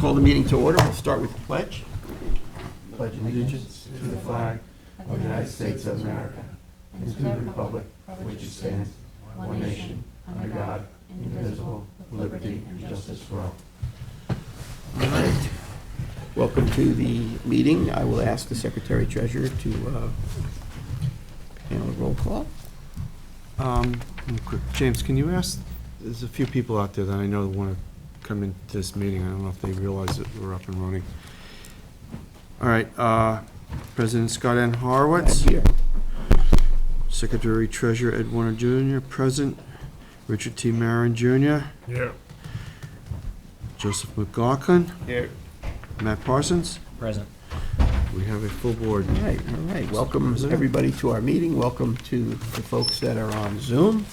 call the meeting to order. We'll start with the pledge. Pledge allegiance to the flag of the United States of America and to the republic for which it stands, one nation, under God, indivisible, with liberty and justice for all. All right. Welcome to the meeting. I will ask the Secretary Treasurer to handle a roll call. Quick. James, can you ask, there's a few people out there that I know want to come into this meeting. I don't know if they realize that we're up and running. All right, President Scott N. Horowitz. Here. Secretary Treasurer Ed Warner Jr. present. Richard T. Marin Jr. Here. Joseph McLaughlin. Here. Matt Parsons. Present. We have a full board. All right. Welcome, everybody, to our meeting. Welcome to the folks that are on Zoom.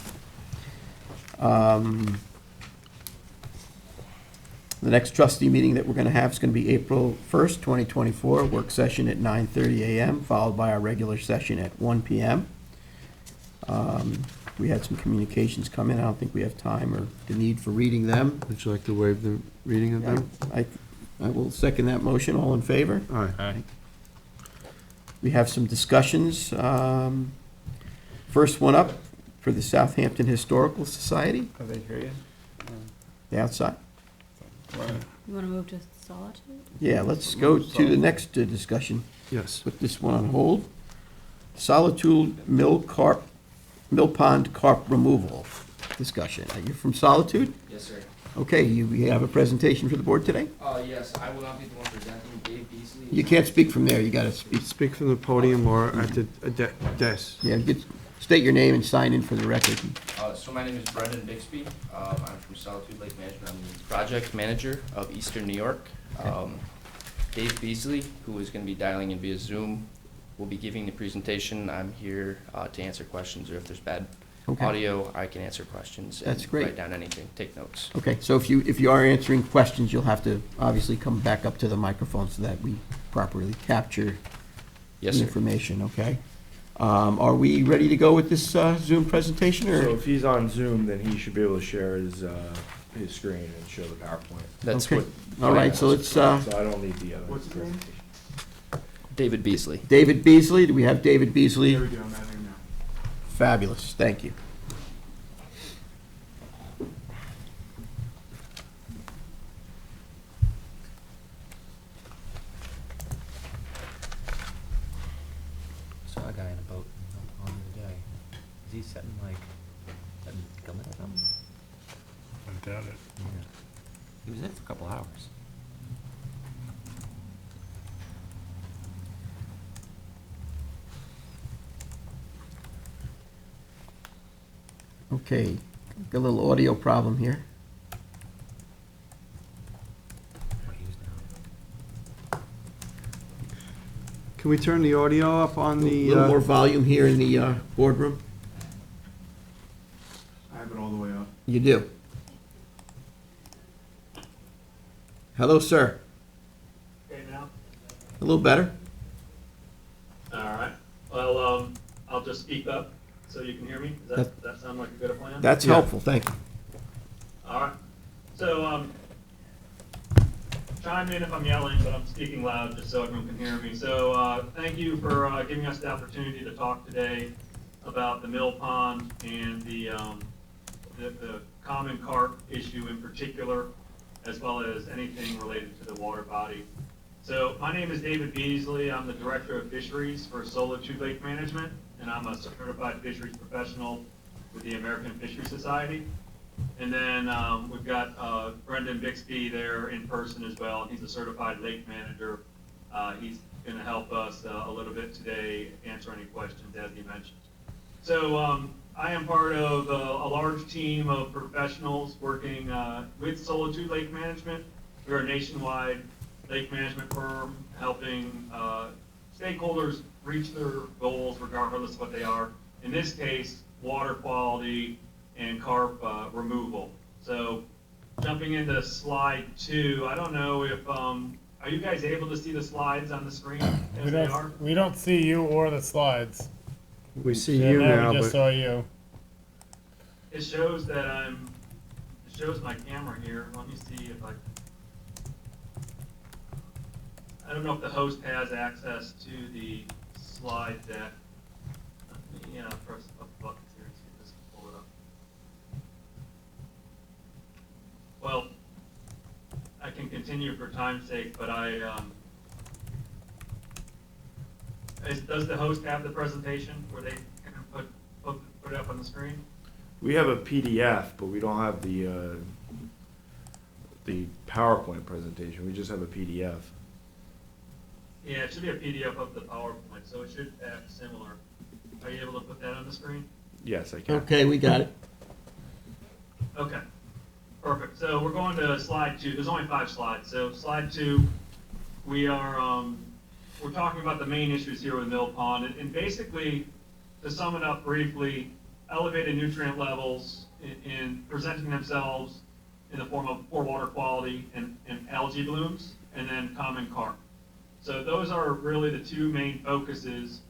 The next trustee meeting that we're going to have is going to be April 1st, 2024, work session at 9:30 a.m., followed by our regular session at 1 p.m. We had some communications come in. I don't think we have time or the need for reading them. Would you like to waive the reading of them? I will second that motion. All in favor? Aye. We have some discussions. First one up for the Southampton Historical Society. Are they here yet? The outside. You want to move to solitude? Yeah, let's go to the next discussion. Yes. Put this one on hold. Solitude Mill Pond Carp Removal discussion. Are you from Solitude? Yes, sir. Okay, you have a presentation for the board today? Yes, I will not be the one presenting. Dave Beasley. You can't speak from there. You got to speak. Speak from the podium or at the desk. Yeah, state your name and sign in for the record. So my name is Brendan Bixby. I'm from Solitude Lake Management. I'm the project manager of Eastern New York. Dave Beasley, who is going to be dialing in via Zoom, will be giving the presentation. I'm here to answer questions, or if there's bad audio, I can answer questions. That's and great. Write down anything, take notes. Okay, so if you are answering questions, you'll have to obviously come back up to the microphone so that we properly capture Yes, the sir. information, okay? Are we ready to go with this Zoom presentation, So or? if he's on Zoom, then he should be able to share his screen and show the PowerPoint. That's Okay. what. All right, so let's, So I don't need the other presentation. David Beasley. David Beasley, do we have David Beasley? There we go, I'm having now. Fabulous, thank you. Saw a guy in a boat on the day. Is he setting coming or something? I doubt it. Yeah. He was in for a couple hours. Okay, got a little audio problem here. Oh, he was down. Can we turn the audio up on A the? little more volume here in the boardroom. I have it all the way up. You do. Hello, sir. Okay, now? A little better? All right. Well, I'll just speak up so you can hear me. Does that sound like a good plan? That's Yeah. helpful, thank you. All right. So, chime in if I'm yelling, but I'm speaking loud just so everyone can hear me. So, thank you for giving us the opportunity to talk today about the mill pond and the common carp issue in particular, as well as anything related to the water body. So my name is David Beasley. I'm the Director of Fisheries for Solitude Lake Management, and I'm a certified fisheries professional with the American Fisheries Society. And then we've got Brendan Bixby there in person as well, and he's a certified lake manager. He's going to help us a little bit today, answer any questions as he mentioned. So I am part of a large team of professionals working with Solitude Lake Management. We're a nationwide lake management firm helping stakeholders reach their goals regardless of what they are. In this case, water quality and carp removal. So jumping into slide 2, I don't know if, are you guys able to see the slides on the screen as they are? We don't see you or the slides. We see Yeah, you now, we just but saw you. It shows that it shows my camera here. Let me see if I, I don't know if the host has access to the slide deck. Yeah, press a button here and see if this can pull it up. Well, I can continue for time's sake, but does the host have the presentation where they can put it up on the screen? We have a PDF, but we don't have the PowerPoint presentation. We just have a PDF. Yeah, it should be a PDF of the PowerPoint, so it should act similar. Are you able to put that on the screen? Yes, I can. Okay, we got it. Okay, perfect. So we're going to slide 2. There's only 5 slides. So slide 2, we are we're talking about the main issues here with Mill Pond, and basically, to sum it up briefly, elevated nutrient levels in presenting themselves in the form of poor water quality and algae blooms, and then common carp. So those are really the 2 main focuses.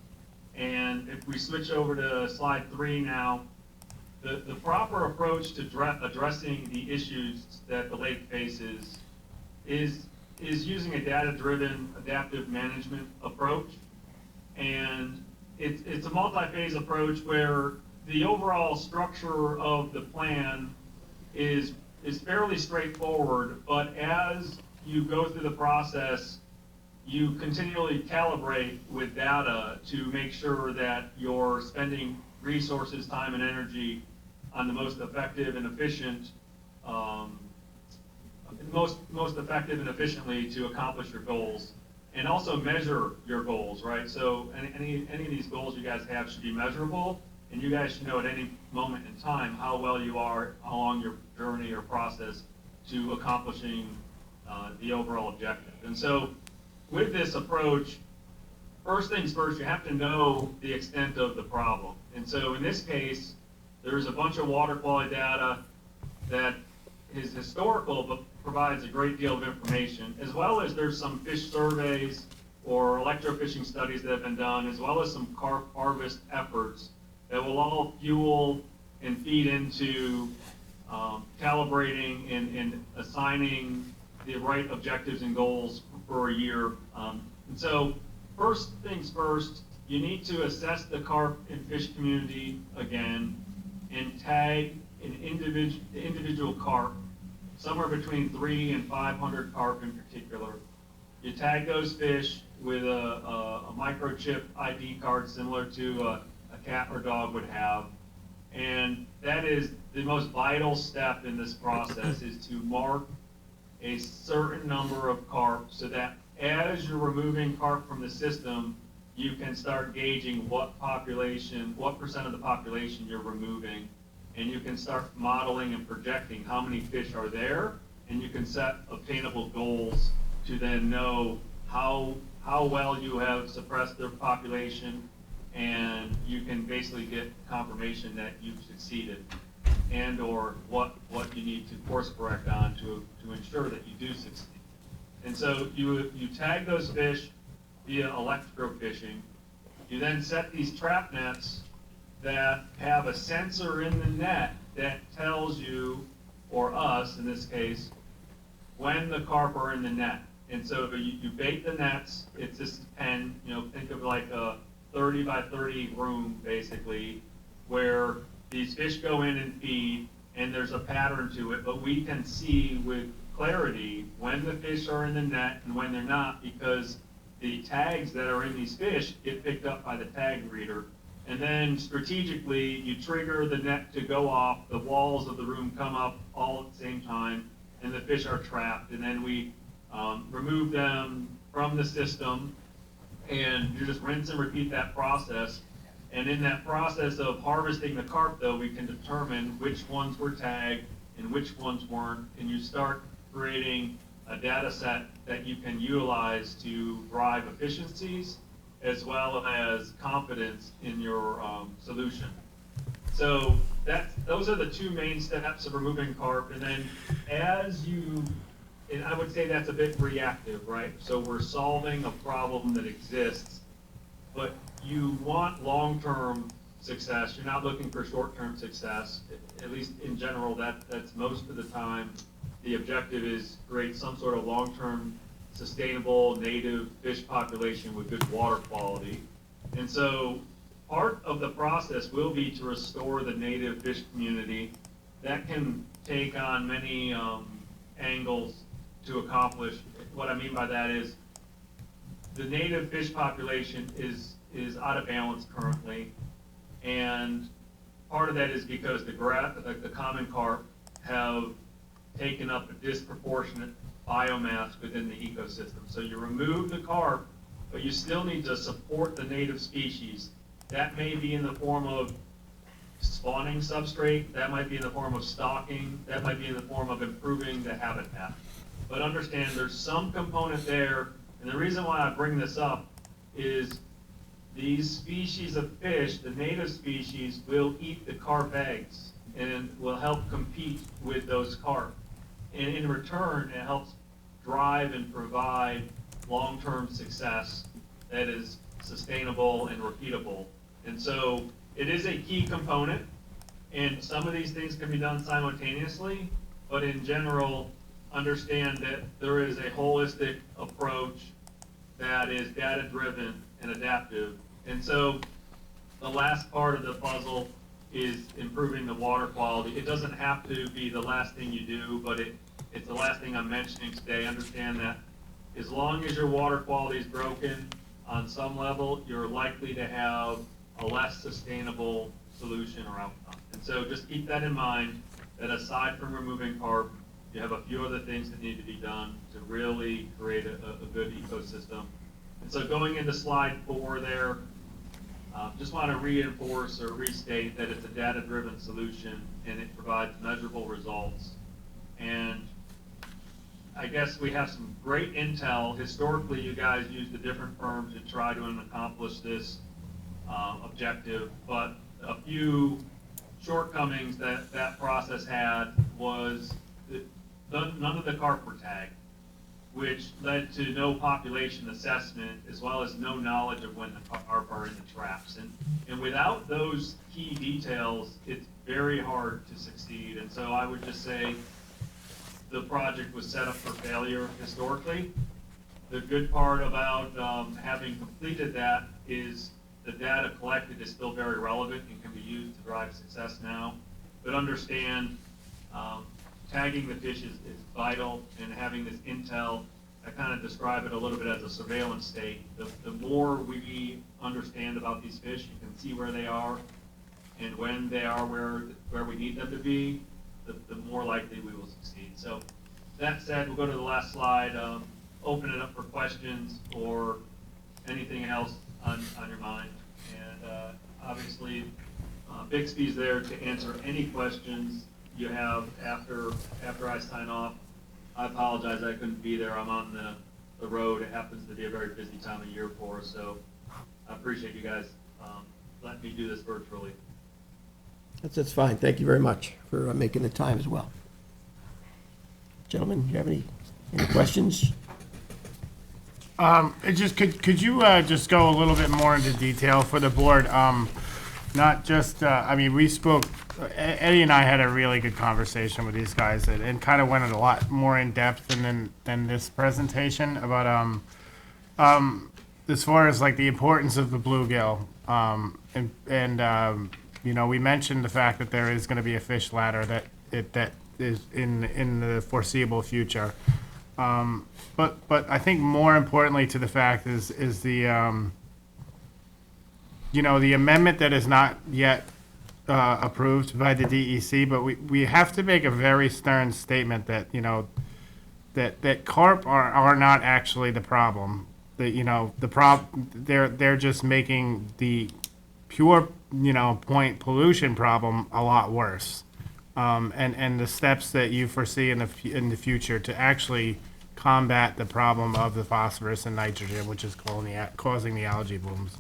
And if we switch over to slide 3 now, the proper approach to addressing the issues that the lake faces is using a data-driven adaptive management approach. And it's a multi-phase approach where the overall structure of the plan is fairly straightforward, but as you go through the process, you continually calibrate with data to make sure that you're spending resources, time, and energy on the most effective and efficient, most effective and efficiently to accomplish your goals, and also measure your goals, right? So any of these goals you guys have should be measurable, and you guys should know at any moment in time how well you are along your journey or process to accomplishing the overall objective. And so with this approach, first things first, you have to know the extent of the problem. And so in this case, there's a bunch of water quality data that is historical but provides a great deal of information, as well as there's some fish surveys or electrofishing studies that have been done, as well as some carp harvest efforts that will all fuel and feed into calibrating and assigning the right objectives and goals for a year. And so first things first, you need to assess the carp and fish community again and tag an individual carp, somewhere between 300 and 500 carp in particular. You tag those fish with a microchip ID card similar to a cat or dog would have. And that is the most vital step in this process, is to mark a certain number of carp so that as you're removing carp from the system, you can start gauging what percent of the population you're removing, and you can start modeling and projecting how many fish are there, and you can set obtainable goals to then know how well you have suppressed their population, and you can basically get confirmation that you've succeeded, and or what you need to course correct on to ensure that you do succeed. And so you tag those fish via electrofishing. You then set these trap nets that have a sensor in the net that tells you, or us in this case, when the carp are in the net. And so you bait the nets. It's this pen, think of like a 30 by 30 room basically, where these fish go in and feed, and there's a pattern to it, but we can see with clarity when the fish are in the net and when they're not, because the tags that are in these fish get picked up by the tag reader. And then strategically, you trigger the net to go off, the walls of the room come up all at the same time, and the fish are trapped. And then we remove them from the system, and you just rinse and repeat that process. And in that process of harvesting the carp, though, we can determine which ones were tagged and which ones weren't, and you start creating a data set that you can utilize to drive efficiencies as well as confidence in your solution. So those are the 2 main steps of removing carp. And then and I would say that's a bit reactive, right? So we're solving a problem that exists, but you want long-term success. You're not looking for short-term success. At least in general, that's most of the time the objective is create some sort of long-term sustainable native fish population with good water quality. And so part of the process will be to restore the native fish community. That can take on many angles to accomplish. What I mean by that is the native fish population is out of balance currently, and part of that is because the common carp have taken up a disproportionate biomass within the ecosystem. So you remove the carp, but you still need to support the native species. That may be in the form of spawning substrate, that might be in the form of stocking, that might be in the form of improving the habitat. But understand there's some component there, and the reason why I bring this up is these species of fish, the native species, will eat the carp eggs and will help compete with those carp. And in return, it helps drive and provide long-term success that is sustainable and repeatable. And so it is a key component, and some of these things can be done simultaneously, but in general, understand that there is a holistic approach that is data-driven and adaptive. And so the last part of the puzzle is improving the water quality. It doesn't have to be the last thing you do, but it's the last thing I'm mentioning today. Understand that as long as your water quality is broken on some level, you're likely to have a less sustainable solution or outcome. And so just keep that in mind, that aside from removing carp, you have a few other things that need to be done to really create a good ecosystem. And so going into slide 4 there, just want to reinforce or restate that it's a data-driven solution and it provides measurable results. And I guess we have some great intel. Historically, you guys used a different firm to try to accomplish this objective, but a few shortcomings that process had was that none of the carp were tagged, which led to no population assessment as well as no knowledge of when the carp are in the traps. And without those key details, it's very hard to succeed. And so I would just say the project was set up for failure historically. The good part about having completed that is the data collected is still very relevant and can be used to drive success now. But understand, tagging the fish is vital, and having this intel, I kind of describe it a little bit as a surveillance state. The more we understand about these fish, you can see where they are and when they are where we need them to be, the more likely we will succeed. So that said, we'll go to the last slide, open it up for questions or anything else on your mind. And obviously, Bixby's there to answer any questions you have after I sign off. I apologize I couldn't be there. I'm on the road. It happens to be a very busy time of year for us, so I appreciate you guys letting me do this virtually. That's fine. Thank you very much for making the time as well. Gentlemen, do you have any questions? Could you just go a little bit more into detail for the board? Not just, I mean, we spoke, Eddie and I had a really good conversation with these guys and kind of went a lot more in depth than this presentation about, as far as like the importance of the bluegill. You know, we mentioned the fact that there is going to be a fish ladder that is in the foreseeable future. But I think more importantly to the fact is the, you know, the amendment that is not yet approved by the DEC, but we have to make a very stern statement that, you know, that carp are not actually the problem. That, you know, they're just making the pure, you know, point pollution problem a lot worse. And the steps that you foresee in the future to actually combat the problem of the phosphorus and nitrogen, which is causing the algae blooms.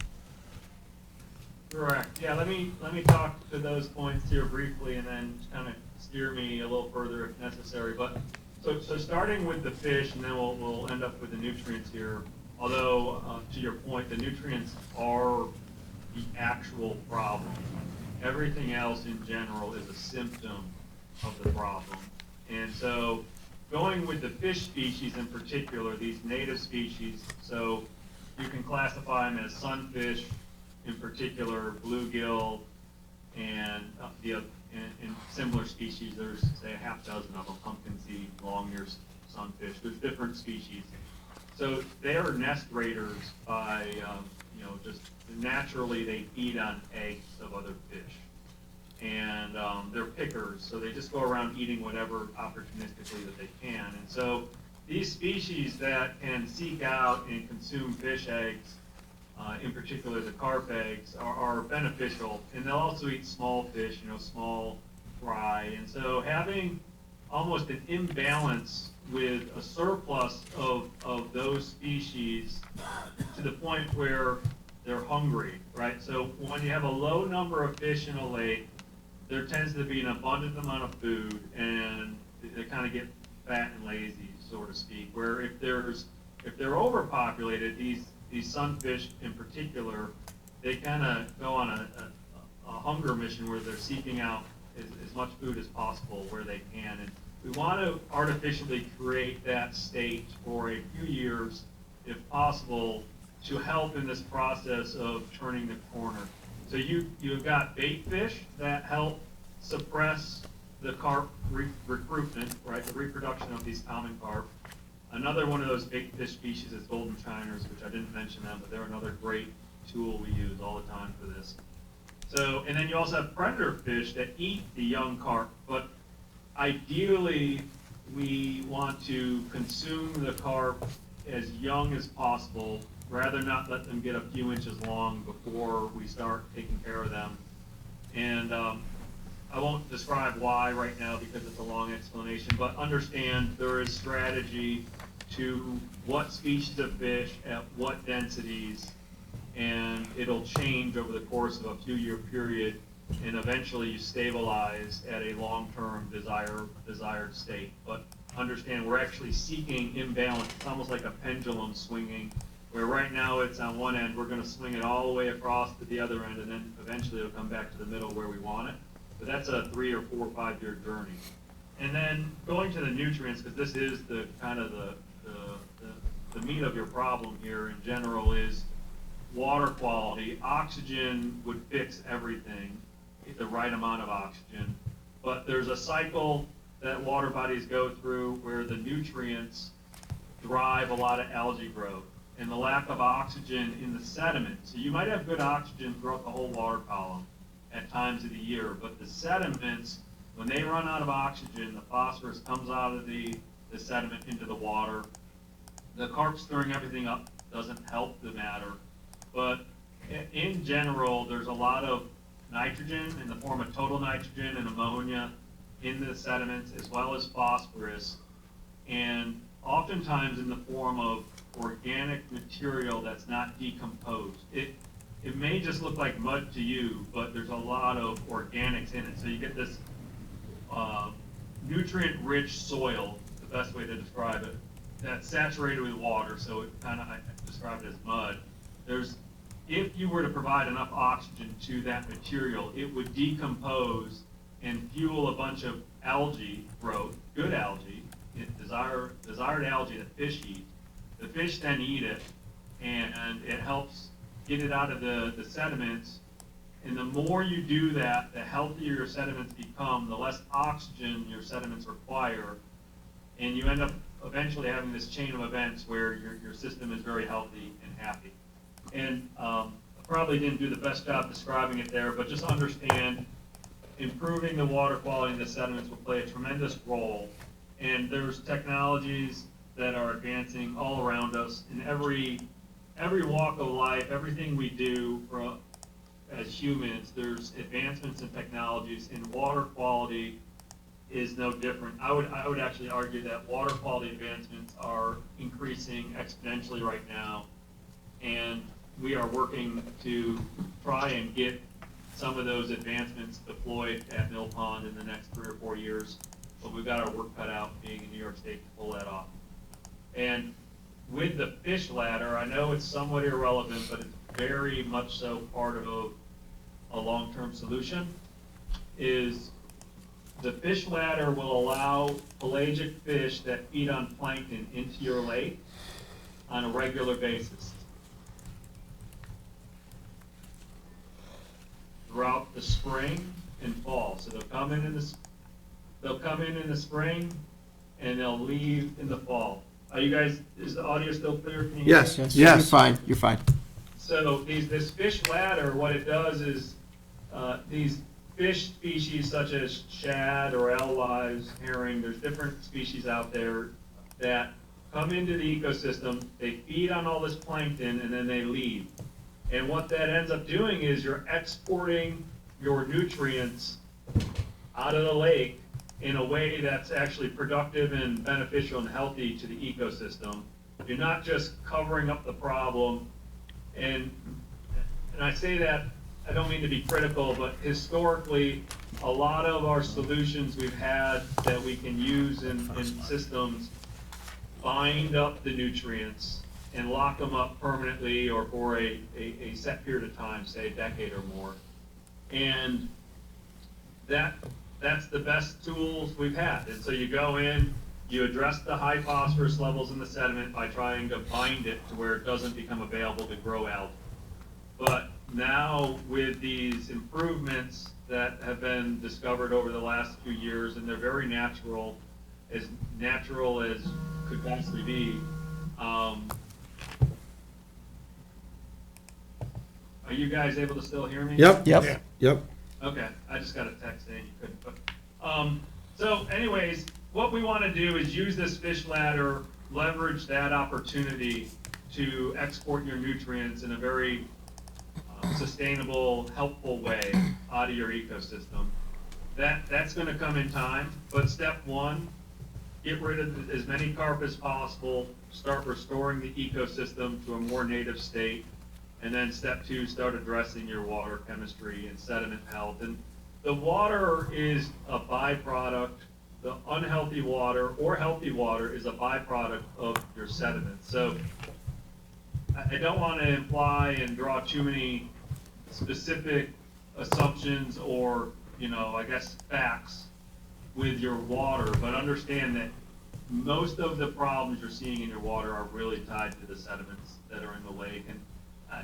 Correct. Yeah, let me talk to those points here briefly and then kind of steer me a little further if necessary. But so starting with the fish, and then we'll end up with the nutrients here. Although to your point, the nutrients are the actual problem. Everything else in general is a symptom of the problem. And so going with the fish species in particular, these native species, so you can classify them as sunfish, in particular, bluegill, and and similar species. There's, say, a half dozen of them, pumpkin seed, long-eared sunfish. There's different species. So they are nest raiders by, just naturally they feed on eggs of other fish. And they're pickers, so they just go around eating whatever opportunistically that they can. And so these species that can seek out and consume fish eggs, in particular the carp eggs, are beneficial. And they'll also eat small fish, small fry. And so having almost an imbalance with a surplus of those species to the point where they're hungry, right? So when you have a low number of fish in a lake, there tends to be an abundant amount of food, and they kind of get fat and lazy, so to speak. Where if they're overpopulated, these sunfish in particular, they kind of go on a hunger mission where they're seeking out as much food as possible where they can. And we want to artificially create that state for a few years, if possible, to help in this process of turning the corner. So you've got bait fish that help suppress the carp recruitment, right, the reproduction of these common carp. Another one of those bait fish species is golden shiners, which I didn't mention them, but they're another great tool we use all the time for this. So, and then you also have predator fish that eat the young carp, but ideally we want to consume the carp as young as possible, rather not let them get a few inches long before we start taking care of them. And I won't describe why right now because it's a long explanation, but understand there is strategy to what species of fish at what densities, and it'll change over the course of a few year period, and eventually you stabilize at a long-term desired state. But understand we're actually seeking imbalance. It's almost like a pendulum swinging, where right now it's on one end, we're going to swing it all the way across to the other end, and then eventually it'll come back to the middle where we want it. But that's a 3 or 4 or 5 year journey. And then going to the nutrients, because this is the kind of the meat of your problem here in general, is water quality. Oxygen would fix everything, the right amount of oxygen. But there's a cycle that water bodies go through where the nutrients drive a lot of algae growth, and the lack of oxygen in the sediment. So you might have good oxygen throughout the whole water column at times of the year, but the sediments, when they run out of oxygen, the phosphorus comes out of the sediment into the water. The carp stirring everything up doesn't help the matter, but in general, there's a lot of nitrogen in the form of total nitrogen and ammonia in the sediments, as well as phosphorus, and oftentimes in the form of organic material that's not decomposed. It may just look like mud to you, but there's a lot of organics in it. So you get this nutrient-rich soil, the best way to describe it, that's saturated with water, so it kind of, I describe it as mud. If you were to provide enough oxygen to that material, it would decompose and fuel a bunch of algae growth, good algae, desired algae that fish eat. The fish then eat it, and it helps get it out of the sediments. And the more you do that, the healthier your sediments become, the less oxygen your sediments require, and you end up eventually having this chain of events where your system is very healthy and happy. And I probably didn't do the best job describing it there, but just understand improving the water quality in the sediments will play a tremendous role. And there's technologies that are advancing all around us in every walk of life, everything we do as humans. There's advancements in technologies, and water quality is no different. I would actually argue that water quality advancements are increasing exponentially right now, and we are working to try and get some of those advancements deployed at Mill Pond in the next 3 or 4 years. But we've got our work cut out being in New York State to pull that off. And with the fish ladder, I know it's somewhat irrelevant, but it's very much so part of a long-term solution, is The fish ladder will allow pelagic fish that feed on plankton into your lake on a regular basis throughout the spring and fall. So they'll come in the spring and they'll leave in the fall. Are you guys, is the audio still clear? Can you hear me? Yes. You're fine, you're fine. So this fish ladder, what it does is, these fish species such as shad or alewives, herring, there's different species out there that come into the ecosystem, they feed on all this plankton, and then they leave. And what that ends up doing is you're exporting your nutrients out of the lake in a way that's actually productive and beneficial and healthy to the ecosystem. You're not just covering up the problem. And I say that, I don't mean to be critical, but historically, a lot of our solutions we've had that we can use in systems bind up the nutrients and lock them up permanently or for a set period of time, say a decade or more. And that's the best tools we've had. And so you go in, you address the high phosphorus levels in the sediment by trying to bind it to where it doesn't become available to grow algae. But now with these improvements that have been discovered over the last few years, and they're very natural as could possibly be, are you guys able to still hear me? Yep. Yeah. Yep. Okay, I just got a text saying you couldn't, but, so anyways, what we want to do is use this fish ladder, leverage that opportunity to export your nutrients in a very sustainable, helpful way out of your ecosystem. That's going to come in time, but step one, get rid of as many carp as possible, start restoring the ecosystem to a more native state. And then step two, start addressing your water chemistry and sediment health. And the water is a byproduct. The unhealthy water or healthy water is a byproduct of your sediment. So I don't want to imply and draw too many specific assumptions or, I guess, facts with your water, but understand that most of the problems you're seeing in your water are really tied to the sediments that are in the lake. And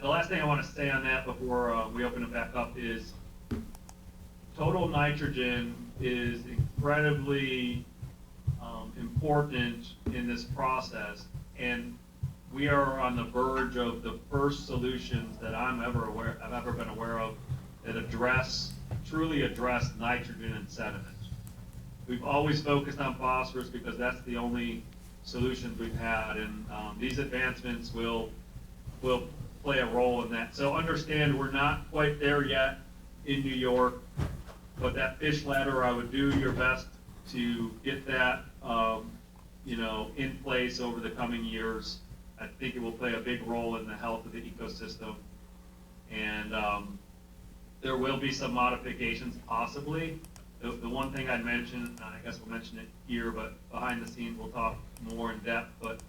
the last thing I want to say on that before we open it back up is total nitrogen is incredibly important in this process, and we are on the verge of the first solutions that I've ever been aware of that truly address nitrogen and sediment. We've always focused on phosphorus because that's the only solutions we've had, and these advancements will play a role in that. So understand we're not quite there yet in New York, but that fish ladder, I would do your best to get that, in place over the coming years. I think it will play a big role in the health of the ecosystem. And there will be some modifications possibly. The one thing I'd mention, and I guess we'll mention it here, but behind the scenes we'll talk more in depth, but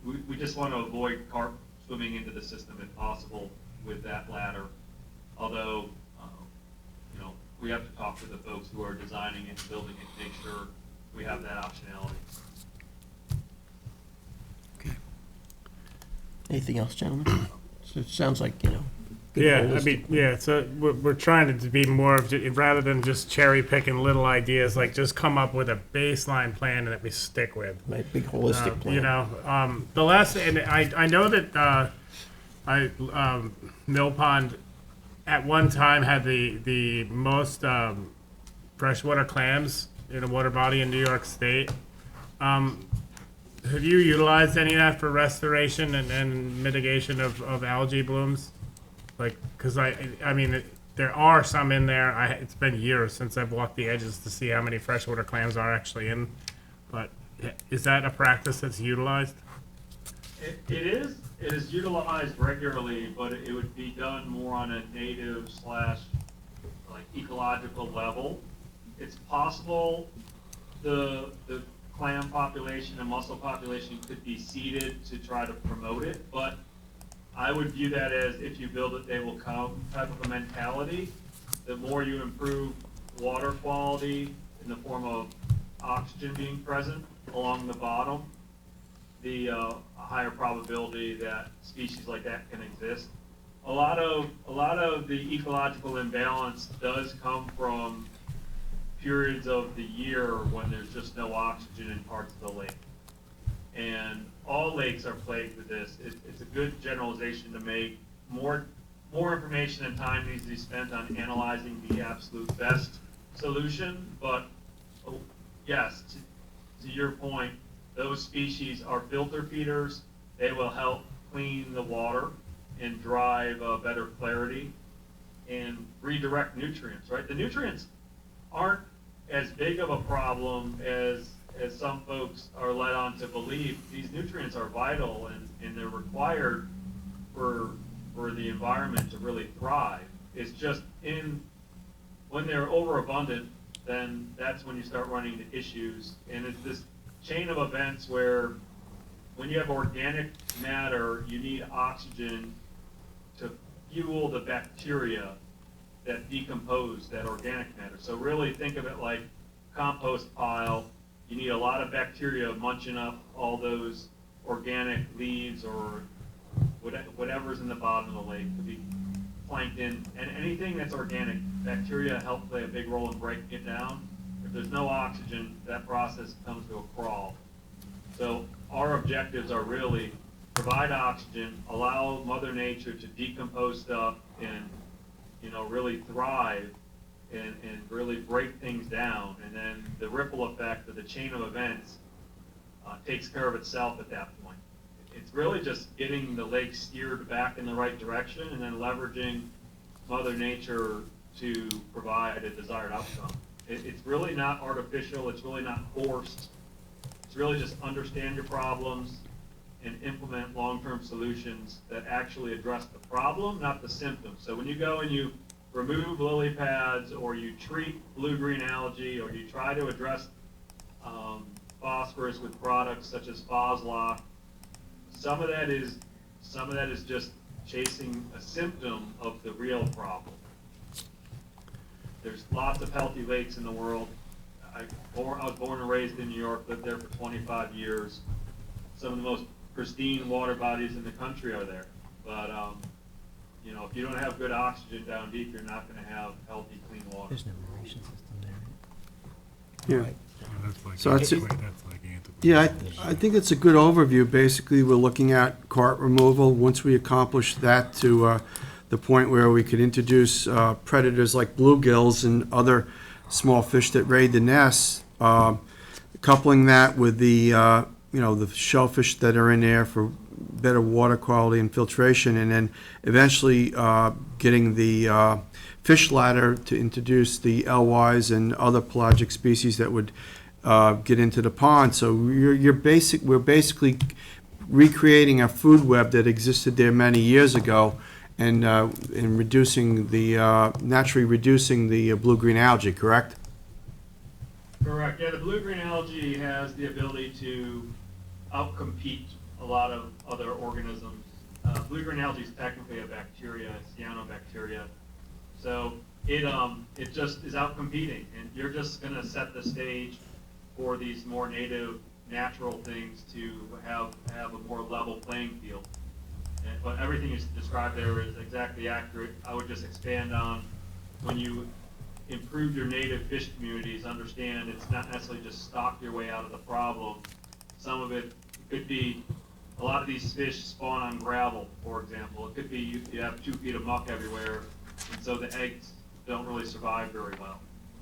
we just want to avoid carp swimming into the system if possible with that ladder. Although, we have to talk to the folks who are designing it and building it to make sure we have that optionality. Okay. Anything else, gentlemen? So it sounds like, good Yeah, holistic. so we're trying to be more of, rather than just cherry picking little ideas, like just come up with a baseline plan that we stick with. Right, big holistic plan. The last, and I know that Mill Pond at one time had the most freshwater clams in a water body in New York State. Have you utilized any of that for restoration and mitigation of algae blooms? Like, because there are some in there. It's been years since I've walked the edges to see how many freshwater clams are actually in. But is that a practice that's utilized? It is utilized regularly, but it would be done more on a native / ecological level. It's possible the clam population and mussel population could be seeded to try to promote it, but I would view that as if you build it, they will come type of a mentality. The more you improve water quality in the form of oxygen being present along the bottom, the higher probability that species like that can exist. A lot of the ecological imbalance does come from periods of the year when there's just no oxygen in parts of the lake. And all lakes are plagued with this. It's a good generalization to make. More information and time needs to be spent on analyzing the absolute best solution, but yes, to your point, those species are filter feeders. They will help clean the water and drive better clarity and redirect nutrients, right? The nutrients aren't as big of a problem as some folks are led on to believe. These nutrients are vital and they're required for the environment to really thrive. It's just when they're overabundant, then that's when you start running into issues. And it's this chain of events where when you have organic matter, you need oxygen to fuel the bacteria that decompose that organic matter. So really think of it like compost pile. You need a lot of bacteria munching up all those organic leaves or whatever's in the bottom of the lake. Could be plankton, and anything that's organic. Bacteria help play a big role in breaking it down. If there's no oxygen, that process comes to a crawl. So our objectives are really provide oxygen, allow Mother Nature to decompose stuff and, really thrive and really break things down. And then the ripple effect of the chain of events takes care of itself at that point. It's really just getting the lake steered back in the right direction and then leveraging Mother Nature to provide a desired outcome. It's really not artificial. It's really not forced. It's really just understand your problems and implement long-term solutions that actually address the problem, not the symptoms. So when you go and you remove lily pads or you treat blue-green algae or you try to address phosphorus with products such as Foslock, some of that is just chasing a symptom of the real problem. There's lots of healthy lakes in the world. I was born and raised in New York, lived there for 25 years. Some of the most pristine water bodies in the country are there. But, if you don't have good oxygen down deep, you're not going to have healthy, clean water. There's no irrigation system there. Yeah. That's like, So that's it. that's like antiquated. Yeah, I think it's a good overview. Basically, we're looking at carp removal. Once we accomplish that to the point where we could introduce predators like bluegills and other small fish that raid the nests, coupling that with the the shellfish that are in there for better water quality and filtration, and then eventually getting the fish ladder to introduce the LYs and other pelagic species that would get into the pond. So we're basically recreating a food web that existed there many years ago, and reducing the naturally reducing the blue-green algae. Correct? Correct. Yeah, the blue-green algae has the ability to outcompete a lot of other organisms. Blue-green algae is technically a bacteria, cyanobacteria. So it just is outcompeting, and you're just going to set the stage for these more native, natural things to have a more level playing field. But everything you described there is exactly accurate. I would just expand on when you improve your native fish communities, understand it's not necessarily just stock your way out of the problem. Some of it could be, a lot of these fish spawn on gravel, for example. It could be you have 2 feet of muck everywhere, and so the eggs don't really survive very well.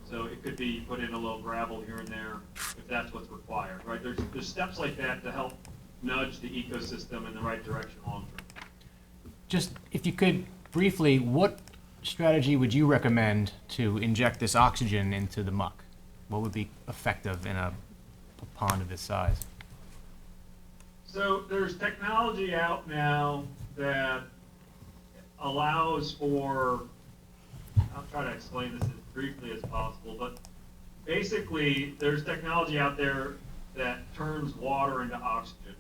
So it could be you put in a little gravel here and there if that's what's required, right? There's steps like that to help nudge the ecosystem in the right direction long term. Just, if you could briefly, what strategy would you recommend to inject this oxygen into the muck? What would be effective in a pond of this size? So there's technology out now that allows for, I'll try to explain this as briefly as possible, but basically there's technology out there that turns water into oxygen.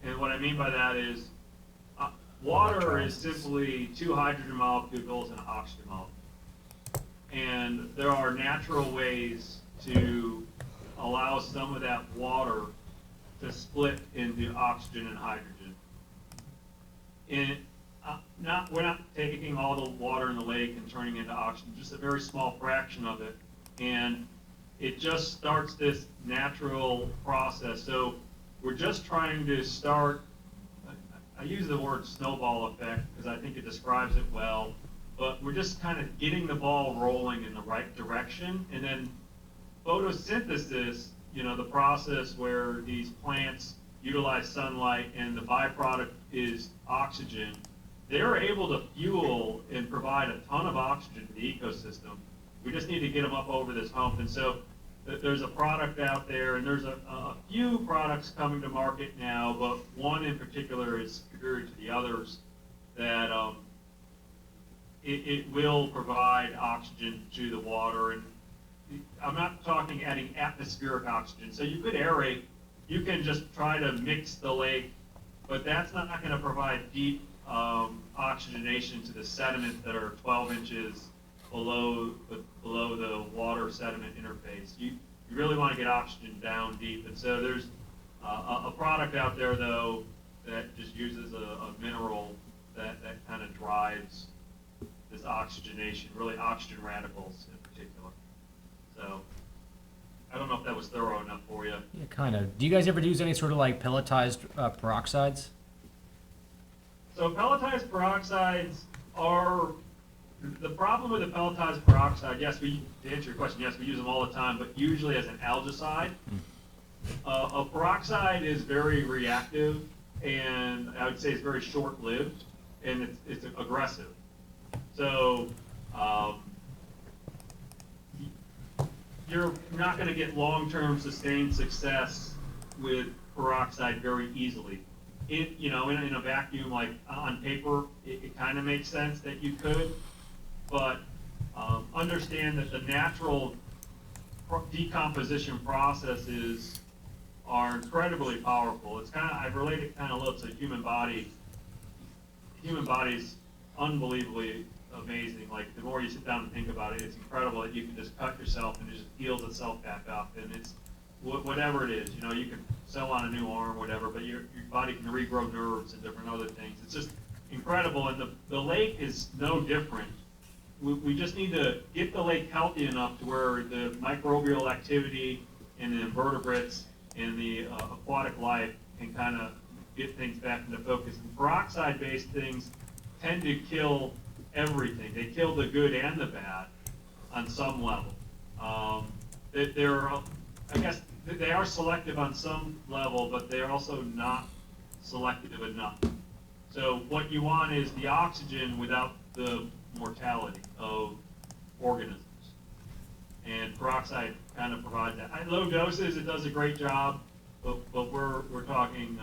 And what I mean by that is water is simply 2 hydrogen molecules and an oxygen molecule. And there are natural ways to allow some of that water to split into oxygen and hydrogen. And we're not taking all the water in the lake and turning it into oxygen, just a very small fraction of it. And it just starts this natural process. So we're just trying to start, I use the word snowball effect because I think it describes it well, but we're just kind of getting the ball rolling in the right direction. And then photosynthesis, the process where these plants utilize sunlight and the byproduct is oxygen, they're able to fuel and provide a ton of oxygen to the ecosystem. We just need to get them up over this hump. And so there's a product out there, and there's a few products coming to market now, but one in particular is superior to the others, that it will provide oxygen to the water. And I'm not talking adding atmospheric oxygen. So you could aerate, you can just try to mix the lake, but that's not going to provide deep oxygenation to the sediments that are 12 inches below the water sediment interface. You really want to get oxygen down deep. And so there's a product out there, though, that just uses a mineral that kind of drives this oxygenation, really oxygen radicals in particular. So I don't know if that was thorough enough for you. Yeah, kind of. Do you guys ever use any sort of like pelletized peroxides? So pelletized peroxides are, the problem with the pelletized peroxide, yes, to answer your question, yes, we use them all the time, but usually as an algicide. A peroxide is very reactive, and I would say it's very short-lived, and it's aggressive. So you're not going to get long-term sustained success with peroxide very easily. In a vacuum, like on paper, it kind of makes sense that you could, but understand that the natural decomposition processes are incredibly powerful. It's kind of, I relate it kind of a little to the human body. The human body's unbelievably amazing. Like, the more you sit down and think about it, it's incredible that you can just cut yourself and it just heals itself back up. And it's whatever it is, you can sew on a new arm, whatever, but your body can regrow nerves and different other things. It's just incredible. And the lake is no different. We just need to get the lake healthy enough to where the microbial activity and the invertebrates and the aquatic life can kind of get things back into focus. And peroxide-based things tend to kill everything. They kill the good and the bad on some level. I guess they are selective on some level, but they're also not selective enough. So what you want is the oxygen without the mortality of organisms. And peroxide kind of provides that. At low doses, it does a great job, but we're talking,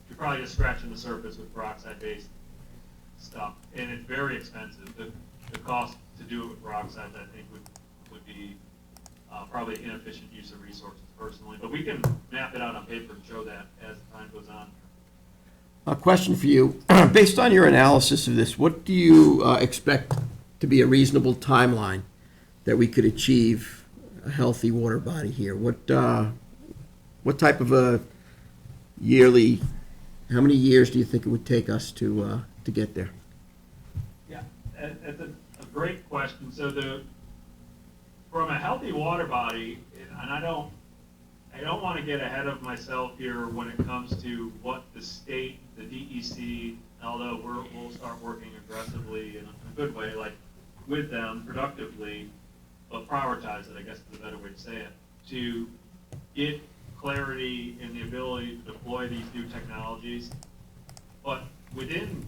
you're probably just scratching the surface with peroxide-based stuff. And it's very expensive. The cost to do it with peroxides, I think, would be probably inefficient use of resources personally. But we can map it out on paper and show that as time goes on. A question for you. Based on your analysis of this, what do you expect to be a reasonable timeline that we could achieve a healthy water body here? What type of a yearly, how many years do you think it would take us to get there? Yeah, that's a great question. So from a healthy water body, and I don't want to get ahead of myself here when it comes to what the state, the DEC, although we'll start working aggressively in a good way, like with them productively, but prioritize it, I guess is the better way to say it, to get clarity and the ability to deploy these new technologies. But within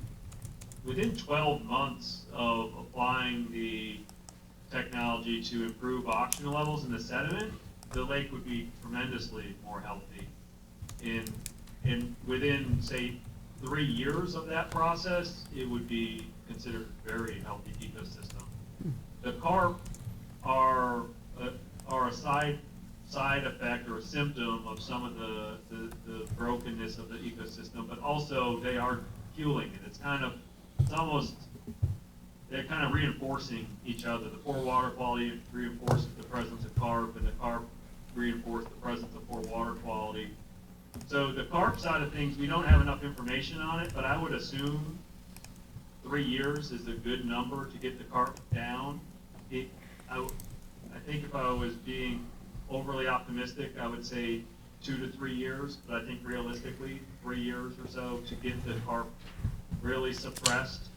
12 months of applying the technology to improve oxygen levels in the sediment, the lake would be tremendously more healthy. And within, say, 3 years of that process, it would be considered a very healthy ecosystem. The carp are a side effect or a symptom of some of the brokenness of the ecosystem, but also they are fueling it. It's almost they're kind of reinforcing each other. The poor water quality reinforces the presence of carp, and the carp reinforce the presence of poor water quality. So the carp side of things, we don't have enough information on it, but I would assume 3 years is a good number to get the carp down. I think if I was being overly optimistic, I would say 2 to 3 years, but I think realistically, 3 years or so to get the carp really suppressed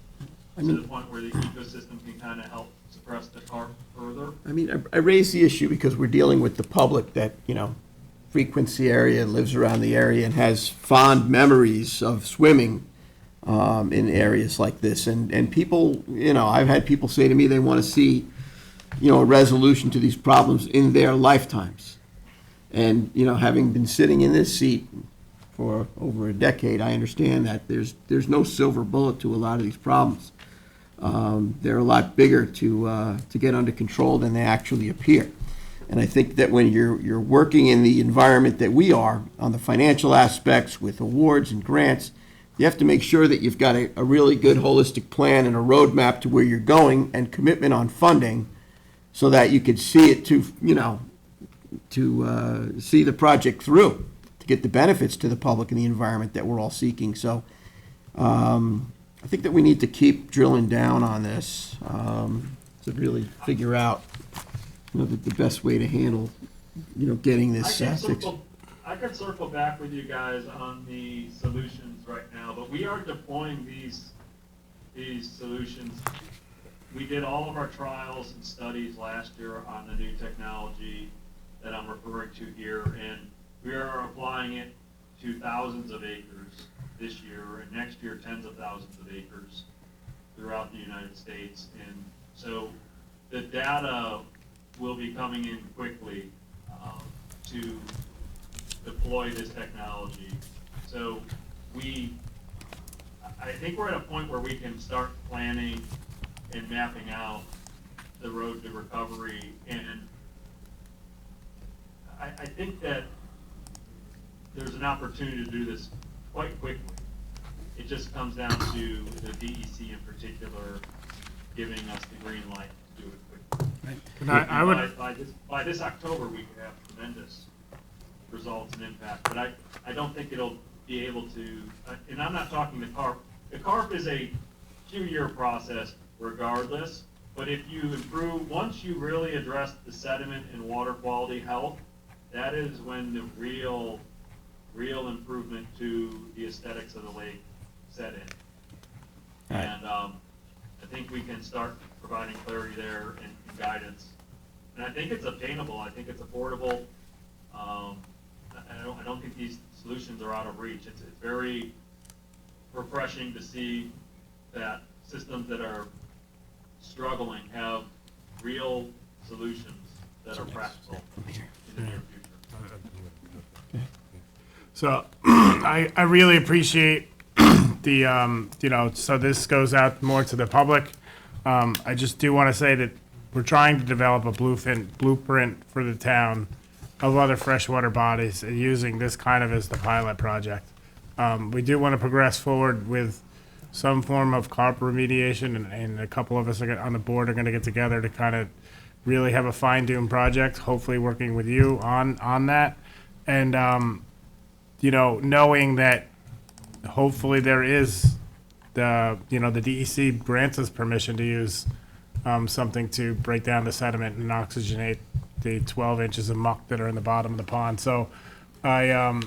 to the point where the ecosystem can kind of help suppress the carp further. I mean, I raise the issue because we're dealing with the public that, frequents the area, lives around the area, and has fond memories of swimming in areas like this. And people, I've had people say to me they want to see, a resolution to these problems in their lifetimes. And, having been sitting in this seat for over a decade, I understand that there's no silver bullet to a lot of these problems. They're a lot bigger to get under control than they actually appear. And I think that when you're working in the environment that we are, on the financial aspects with awards and grants, you have to make sure that you've got a really good holistic plan and a roadmap to where you're going and commitment on funding so that you could see it to see the project through, to get the benefits to the public and the environment that we're all seeking. So I think that we need to keep drilling down on this to really figure out the best way to handle, getting this fixed. I could circle back with you guys on the solutions right now, but we are deploying these solutions. We did all of our trials and studies last year on the new technology that I'm referring to here, and we are applying it to thousands of acres this year, and next year tens of thousands of acres throughout the United States. And so the data will be coming in quickly to deploy this technology. So I think we're at a point where we can start planning and mapping out the road to recovery. And I think that there's an opportunity to do this quite quickly. It just comes down to the DEC in particular giving us the green light to do it quickly. And I would, By this October, we could have tremendous results and impact, but I don't think it'll be able to, and I'm not talking the carp. The carp is a few-year process regardless, but if you improve, once you really address the sediment and water quality health, that is when the real improvement to the aesthetics of the lake set in. Right. And I think we can start providing clarity there and guidance. And I think it's obtainable. I think it's affordable. I don't think these solutions are out of reach. It's very refreshing to see that systems that are struggling have real solutions that are practical in the near future. so I really appreciate the, so this goes out more to the public. I just do want to say that we're trying to develop a blueprint for the town of other freshwater bodies, using this kind of as the pilot project. We do want to progress forward with some form of carp remediation, and a couple of us on the board are going to get together to kind of really have a fine-tuned project, hopefully working with you on that. And, knowing that hopefully there is the DEC grants us permission to use something to break down the sediment and oxygenate the 12 inches of muck that are in the bottom of the pond. So I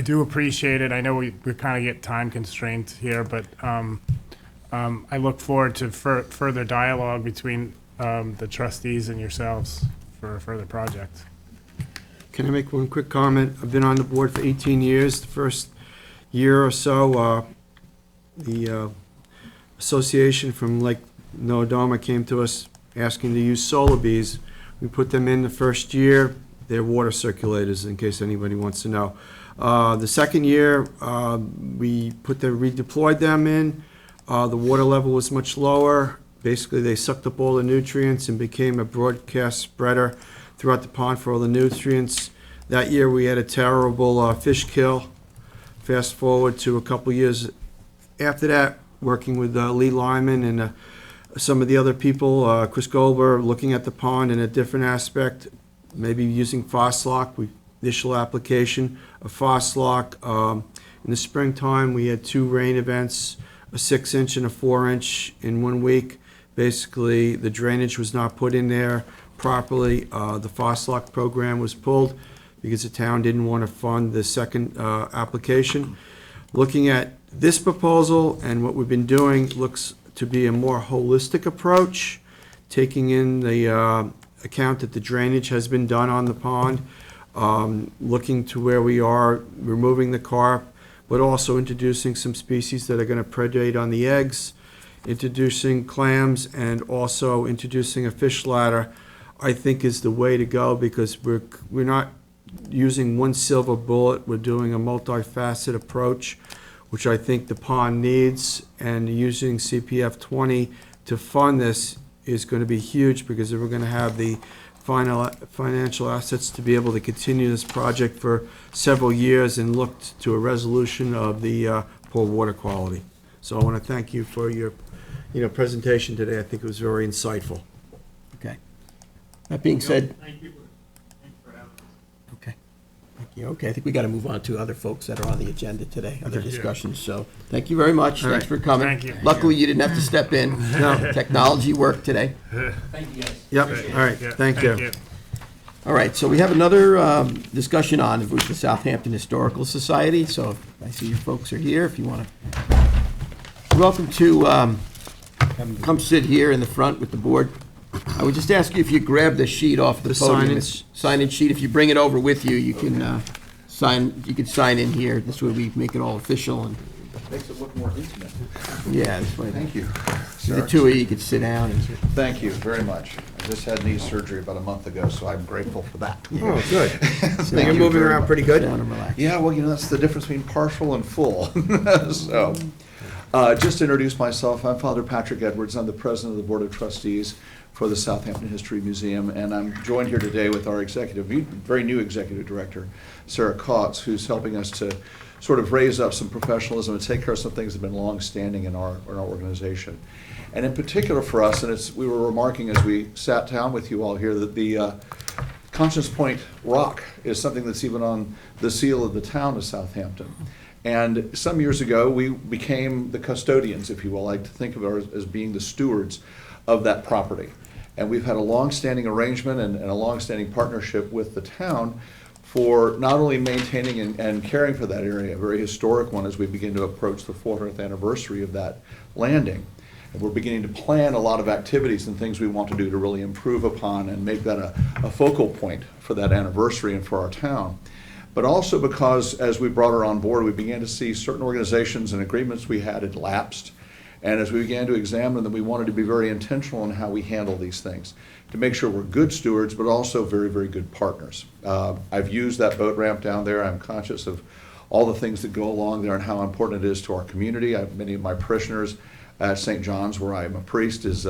do appreciate it. I know we kind of get time constrained here, but I look forward to further dialogue between the trustees and yourselves for a further project. Can I make one quick comment? I've been on the board for 18 years. The first year or so, the association from Lake Nodoma came to us asking to use solar bees. We put them in the first year. They're water circulators, in case anybody wants to know. The second year, we redeployed them in. The water level was much lower. Basically, they sucked up all the nutrients and became a broadcast spreader throughout the pond for all the nutrients. That year, we had a terrible fish kill. Fast forward to a couple years after that, working with Lee Lyman and some of the other people, Chris Goldberg, looking at the pond in a different aspect, maybe using Foslock, initial application of Foslock. In the springtime, we had 2 rain events, a 6-inch and a 4-inch in 1 week. Basically, the drainage was not put in there properly. The Foslock program was pulled because the town didn't want to fund the second application. Looking at this proposal and what we've been doing looks to be a more holistic approach, taking in the account that the drainage has been done on the pond, looking to where we are, removing the carp, but also introducing some species that are going to predate on the eggs, introducing clams, and also introducing a fish ladder, I think is the way to go, because we're not using one silver bullet. We're doing a multifaceted approach, which I think the pond needs, and using CPF 20 to fund this is going to be huge, because we're going to have the financial assets to be able to continue this project for several years and look to a resolution of the poor water quality. So I want to thank you for your presentation today. I think it was very insightful. Okay. That being said, Thank you for having us. okay. Thank you. Okay, I think we got to move on to other folks that are on the agenda today, other discussions. So thank you very much. All Thanks right. for coming. Thank you. Luckily, you didn't have to step in. No. Technology worked today. Thank you, guys. Yep, all right, Yeah, thank you. All right, so we have another discussion on with the Southampton Historical Society. So I see you folks are here. If you want to, you're welcome to come sit here in the front with the board. I would just ask you if you grab the sheet off the The podium. signage. Sign-in sheet. If you bring it over with you, you can sign. You can sign in here. This way we make it all official. And Makes it look more intimate. yeah, this way. Thank you. The two of you could sit down. And, Thank you very much. I just had knee surgery about a month ago, so I'm grateful for that. Oh, good. So Thank you're you moving very around much. pretty sit good? down and relax. Yeah, well, that's the difference between partial and full. So, just to introduce myself, I'm Father Patrick Edwards. I'm the president of the Board of Trustees for the Southampton History Museum, and I'm joined here today with our very new executive director, Sarah Kautz, who's helping us to sort of raise up some professionalism and take care of some things that have been long-standing in our organization. And in particular for us, and we were remarking as we sat down with you all here, that the Conscience Point Rock is something that's even on the seal of the town of Southampton. And some years ago, we became the custodians, if you will. I like to think of it as being the stewards of that property. And we've had a long-standing arrangement and a long-standing partnership with the town for not only maintaining and caring for that area, a very historic one as we begin to approach the 400th anniversary of that landing. And we're beginning to plan a lot of activities and things we want to do to really improve upon and make that a focal point for that anniversary and for our town. But also because as we brought her on board, we began to see certain organizations and agreements we had lapsed. And as we began to examine them, we wanted to be very intentional in how we handle these things, to make sure we're good stewards, but also very, very good partners. I've used that boat ramp down there. I'm conscious of all the things that go along there and how important it is to our community. Many of my parishioners at St. John's, where I'm a priest, is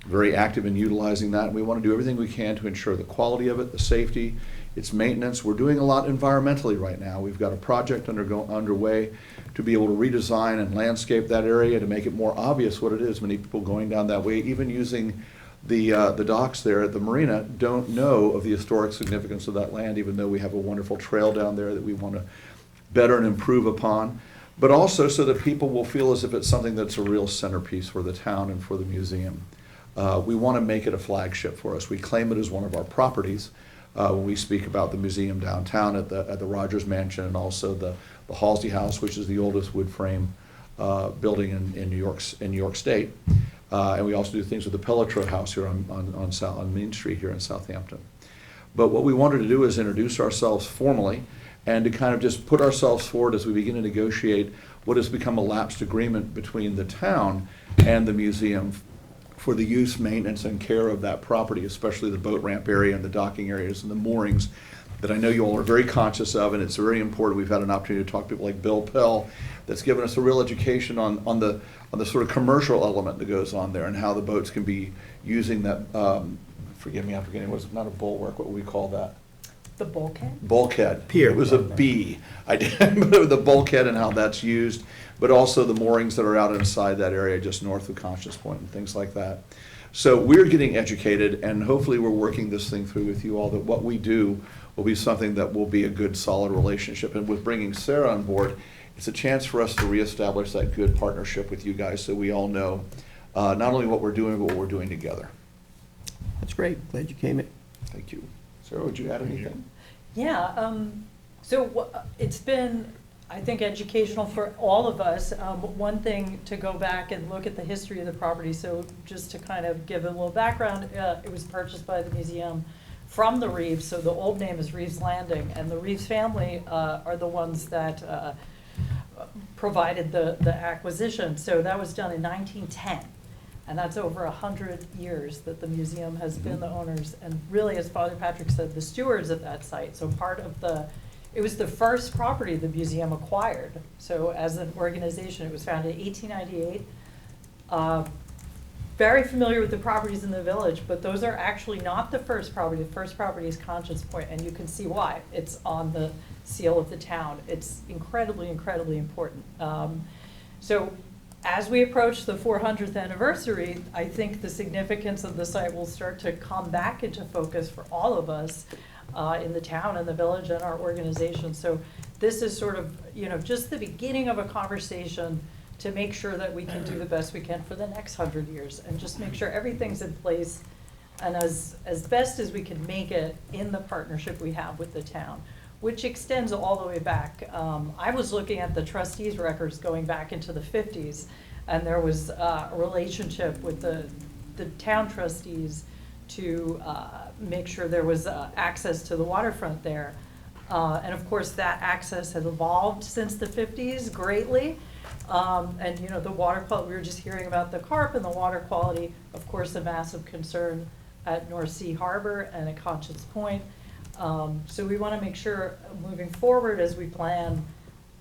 very active in utilizing that. And we want to do everything we can to ensure the quality of it, the safety, its maintenance. We're doing a lot environmentally right now. We've got a project underway to be able to redesign and landscape that area to make it more obvious what it is. Many people going down that way, even using the docks there at the marina, don't know of the historic significance of that land, even though we have a wonderful trail down there that we want to better and improve upon, but also so that people will feel as if it's something that's a real centerpiece for the town and for the museum. We want to make it a flagship for us. We claim it as one of our properties when we speak about the museum downtown at the Rogers Mansion, and also the Halsey House, which is the oldest wood frame building in New York State. And we also do things with the Pelletreau House here on Main Street here in Southampton. But what we wanted to do is introduce ourselves formally and to kind of just put ourselves forward as we begin to negotiate what has become a lapsed agreement between the town and the museum for the use, maintenance, and care of that property, especially the boat ramp area and the docking areas and the moorings that I know you all are very conscious of, and it's very important. We've had an opportunity to talk to people like Bill Pell that's given us a real education on the sort of commercial element that goes on there and how the boats can be using that, forgive me, I'm forgetting, was not a bulwark, what would we call that? The bulkhead? Bulkhead. Pier. It was a B. I did, but the bulkhead and how that's used but also the moorings that are out inside that area just north of Conscious Point and things like that. So we're getting educated, and hopefully we're working this thing through with you all, that what we do will be something that will be a good, solid relationship. And with bringing Sarah on board, it's a chance for us to reestablish that good partnership with you guys, so we all know not only what we're doing, but what we're doing together. That's great. Glad you came in. Thank you. Sarah, would you add anything? Yeah, it's been, I think, educational for all of us. One thing, to go back and look at the history of the property, so just to kind of give a little background, it was purchased by the museum from the Reeves, so the old name is Reeves Landing, and the Reeves family are the ones that provided the acquisition. So that was done in 1910. And that's over 100 years that the museum has been the owners, and really, as Father Patrick said, the stewards of that site. So it was the first property the museum acquired. So as an organization, it was founded in 1898. Very familiar with the properties in the village, but those are actually not the first property. The first property is Conscience Point, and you can see why. It's on the seal of the town. It's incredibly, incredibly important. So as we approach the 400th anniversary, I think the significance of the site will start to come back into focus for all of us in the town and the village and our organization. So this is sort of, just the beginning of a conversation to make sure that we can do the best we can for the next 100 years, and just make sure everything's in place and as best as we can make it in the partnership we have with the town, which extends all the way back. I was looking at the trustees' records going back into the 50s, and there was a relationship with the town trustees to make sure there was access to the waterfront there. And of course, that access has evolved since the 50s greatly. And the water quality, we were just hearing about the carp and the water quality, of course, a massive concern at North Sea Harbor and at Conscience Point. So we want to make sure, moving forward as we plan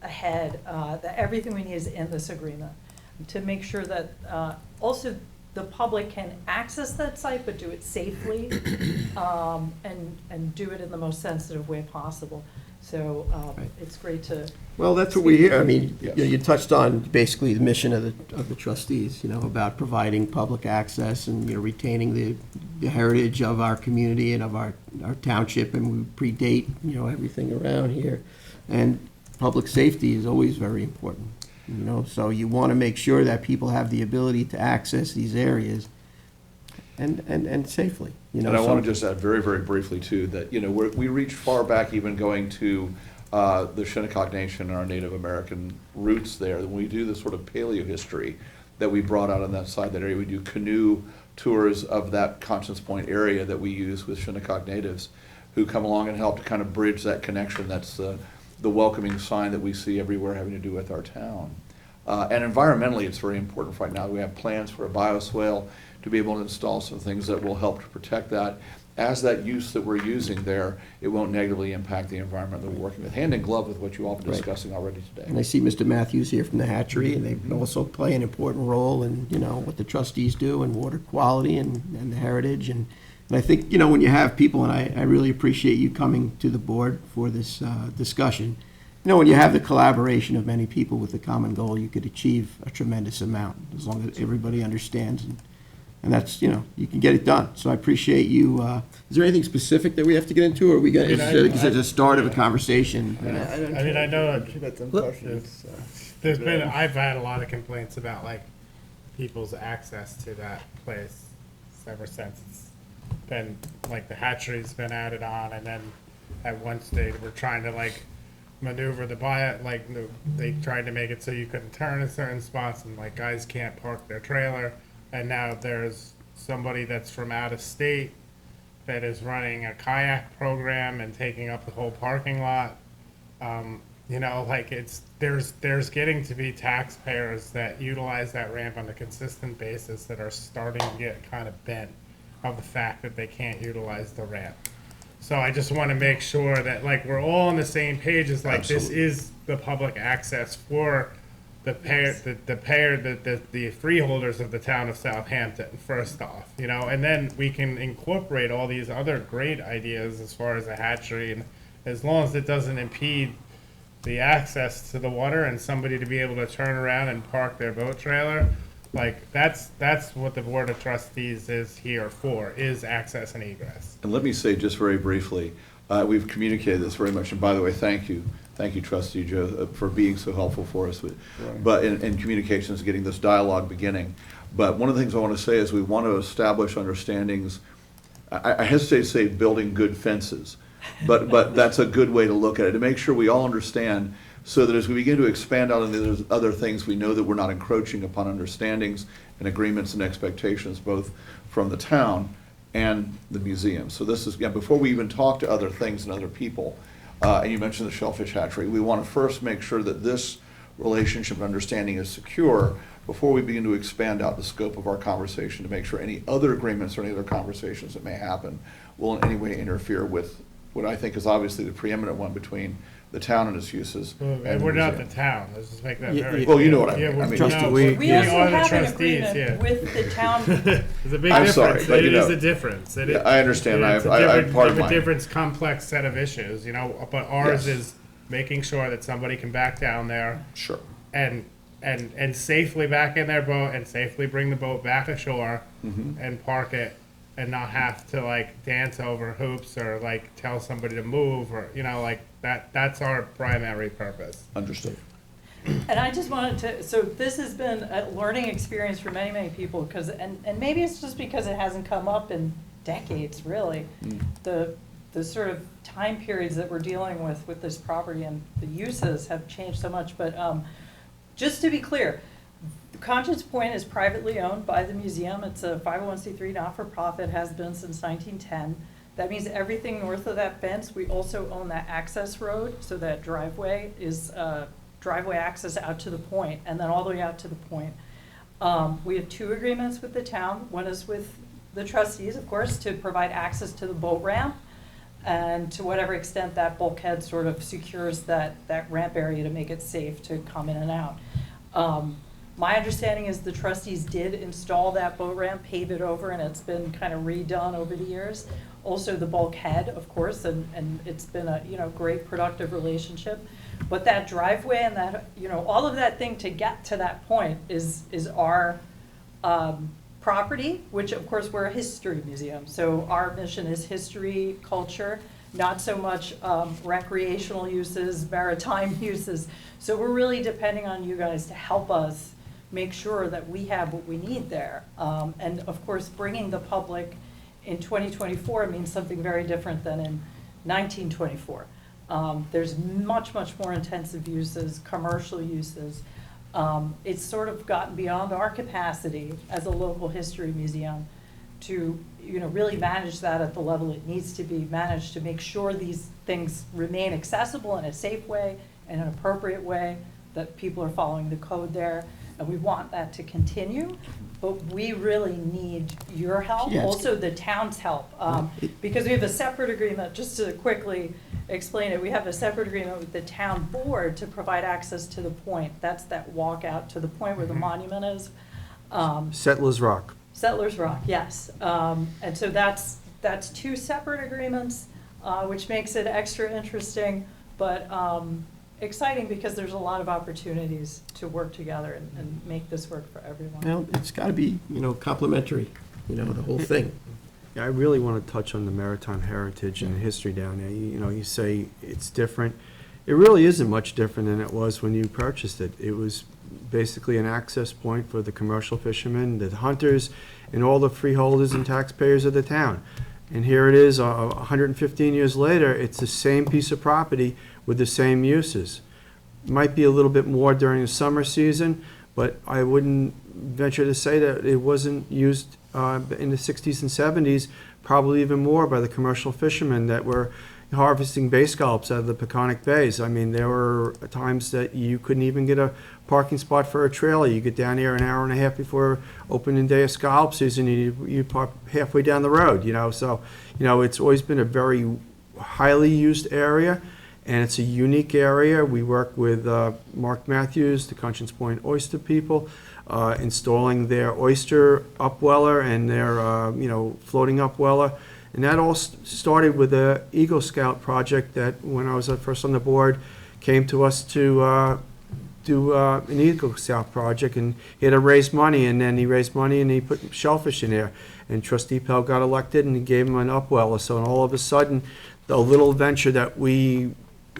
ahead, that everything we need is in this agreement, to make sure that also the public can access that site, but do it safely, and do it in the most sensitive way possible. So it's great to. Well, that's what we hear. I mean, Yes. you touched on basically the mission of the trustees, about providing public access and, retaining the heritage of our community and of our township, and we predate, everything around here. And public safety is always very important, so you want to make sure that people have the ability to access these areas and safely. And I want to just add very, very briefly too, that, we reach far back, even going to the Shinnecock Nation and our Native American roots there. When we do the sort of paleo history that we brought out on that side, that area, we do canoe tours of that Conscience Point area that we use with Shinnecock natives who come along and help to kind of bridge that connection. That's the welcoming sign that we see everywhere having to do with our town. And environmentally, it's very important right now. We have plans for a bioswale to be able to install some things that will help to protect that. As that use that we're using there, it won't negatively impact the environment that we're working with, hand in glove with what you all have been Right. discussing already today. And I see Mr. Matthews here from the hatchery, and they also play an important role in, what the trustees do and water quality and the heritage. And I think, when you have people, and I really appreciate you coming to the board for this discussion, when you have the collaboration of many people with a common goal, you could achieve a tremendous amount, as long as everybody understands. And that's, you can get it done. So I appreciate you. Is there anything specific that we have to get into, or are we going to, is it the start of a conversation? I know I've had a lot of complaints about people's access to that place ever since it's been, the hatchery's been added on, and then at one stage we're trying to maneuver they tried to make it so you couldn't turn in certain spots, and guys can't park their trailer. And now there's somebody that's from out of state that is running a kayak program and taking up the whole parking lot. There's getting to be taxpayers that utilize that ramp on a consistent basis that are starting to get kind of bent of the fact that they can't utilize the ramp. So I just want to make sure that we're all on the same page as this Absolutely. is the public access for the freeholders of the town of Southampton, first off, and then we can incorporate all these other great ideas as far as a hatchery, and as long as it doesn't impede the access to the water and somebody to be able to turn around and park their boat trailer, like, that's what the Board of Trustees is here for, is access and egress. And let me say just very briefly, we've communicated this very much, and by the way, thank you, Trustee Joe, for being so helpful for us with, but in communications, getting this dialogue beginning. But one of the things I want to say is we want to establish understandings. I hesitate to say building good fences, but that's a good way to look at it, to make sure we all understand, so that as we begin to expand out into those other things, we know that we're not encroaching upon understandings and agreements and expectations, both from the town and the museum. So this is, again, before we even talk to other things and other people, and you mentioned the shellfish hatchery, we want to first make sure that this relationship and understanding is secure before we begin to expand out the scope of our conversation, to make sure any other agreements or any other conversations that may happen will in any way interfere with what I think is obviously the preeminent one between the town and its uses. And we're not the town, let's just make that very. Well, you know what I Yeah, mean. we're- I mean, no, We also are the have an trustees, agreement yeah. with the town. There's a big I'm difference. sorry, but, It you is know, a difference. It yeah, is- I understand. it's a I different- pardon a my- different complex set of issues, you know, but ours Yes. is making sure that somebody can back down there Sure. and safely back in their boat and safely bring the boat back ashore Mhm. and park it and not have to like dance over hoops or like tell somebody to move, or, you know, like that's our primary purpose. Understood. And I just wanted to, so this has been a learning experience for many, many people, because, and maybe it's just because it hasn't come up in decades, really. The sort of time periods that we're dealing with this property and the uses have changed so much, but just to be clear, Conscience Point is privately owned by the museum. It's a 501c3 not-for-profit, has been since 1910. That means everything north of that fence, we also own that access road, so that driveway is driveway access out to the point, and then all the way out to the point. We have two agreements with the town. One is with the trustees, of course, to provide access to the boat ramp, and to whatever extent that bulkhead sort of secures that ramp area to make it safe to come in and out. My understanding is the trustees did install that boat ramp, pave it over, and it's been kind of redone over the years. Also the bulkhead, of course, and it's been a, you know, great productive relationship. But that driveway and that, you know, all of that thing to get to that point is our property, which of course we're a history museum. So our mission is history, culture, not so much recreational uses, maritime uses. So we're really depending on you guys to help us make sure that we have what we need there. And of course, bringing the public in 2024 means something very different than in 1924. There's much, much more intensive uses, commercial uses. It's sort of gotten beyond our capacity as a local history museum to, you know, really manage that at the level it needs to be managed, to make sure these things remain accessible in a safe way, in an appropriate way, that people are following the code there. And we want that to continue, but we really need your help, Yes. also the town's help. Because we have a separate agreement, just to quickly explain it, we have a separate agreement with the town board to provide access to the point. That's that walk out to the point where the monument is. Settlers Rock. Settlers Rock, yes. And so that's two separate agreements, which makes it extra interesting, but exciting because there's a lot of opportunities to work together and make this work for everyone. Well, it's got to be, you know, complementary, you know, the whole thing. Yeah, I really want to touch on the maritime heritage and history down there. You know, you say it's different. It really isn't much different than it was when you purchased it. It was basically an access point for the commercial fishermen, the hunters, and all the freeholders and taxpayers of the town. And here it is, 115 years later, it's the same piece of property with the same uses. Might be a little bit more during the summer season, but I wouldn't venture to say that it wasn't used in the 60s and 70s, probably even more by the commercial fishermen that were harvesting bay scallops out of the Peconic Bays. I mean, there were times that you couldn't even get a parking spot for a trailer. You get down here an hour and a half before opening day of scallop season, you park halfway down the road, you know. So, you know, it's always been a very highly used area, and it's a unique area. We work with Mark Matthews, the Conscience Point oyster people, installing their oyster upweller and their, you know, floating upweller. And that all started with the Eagle Scout project that, when I was first on the board, came to us to do an Eagle Scout project, and he had to raise money, and then he raised money and he put shellfish in there. And Trustee Pell got elected, and he gave him an upweller. So all of a sudden, the little venture that we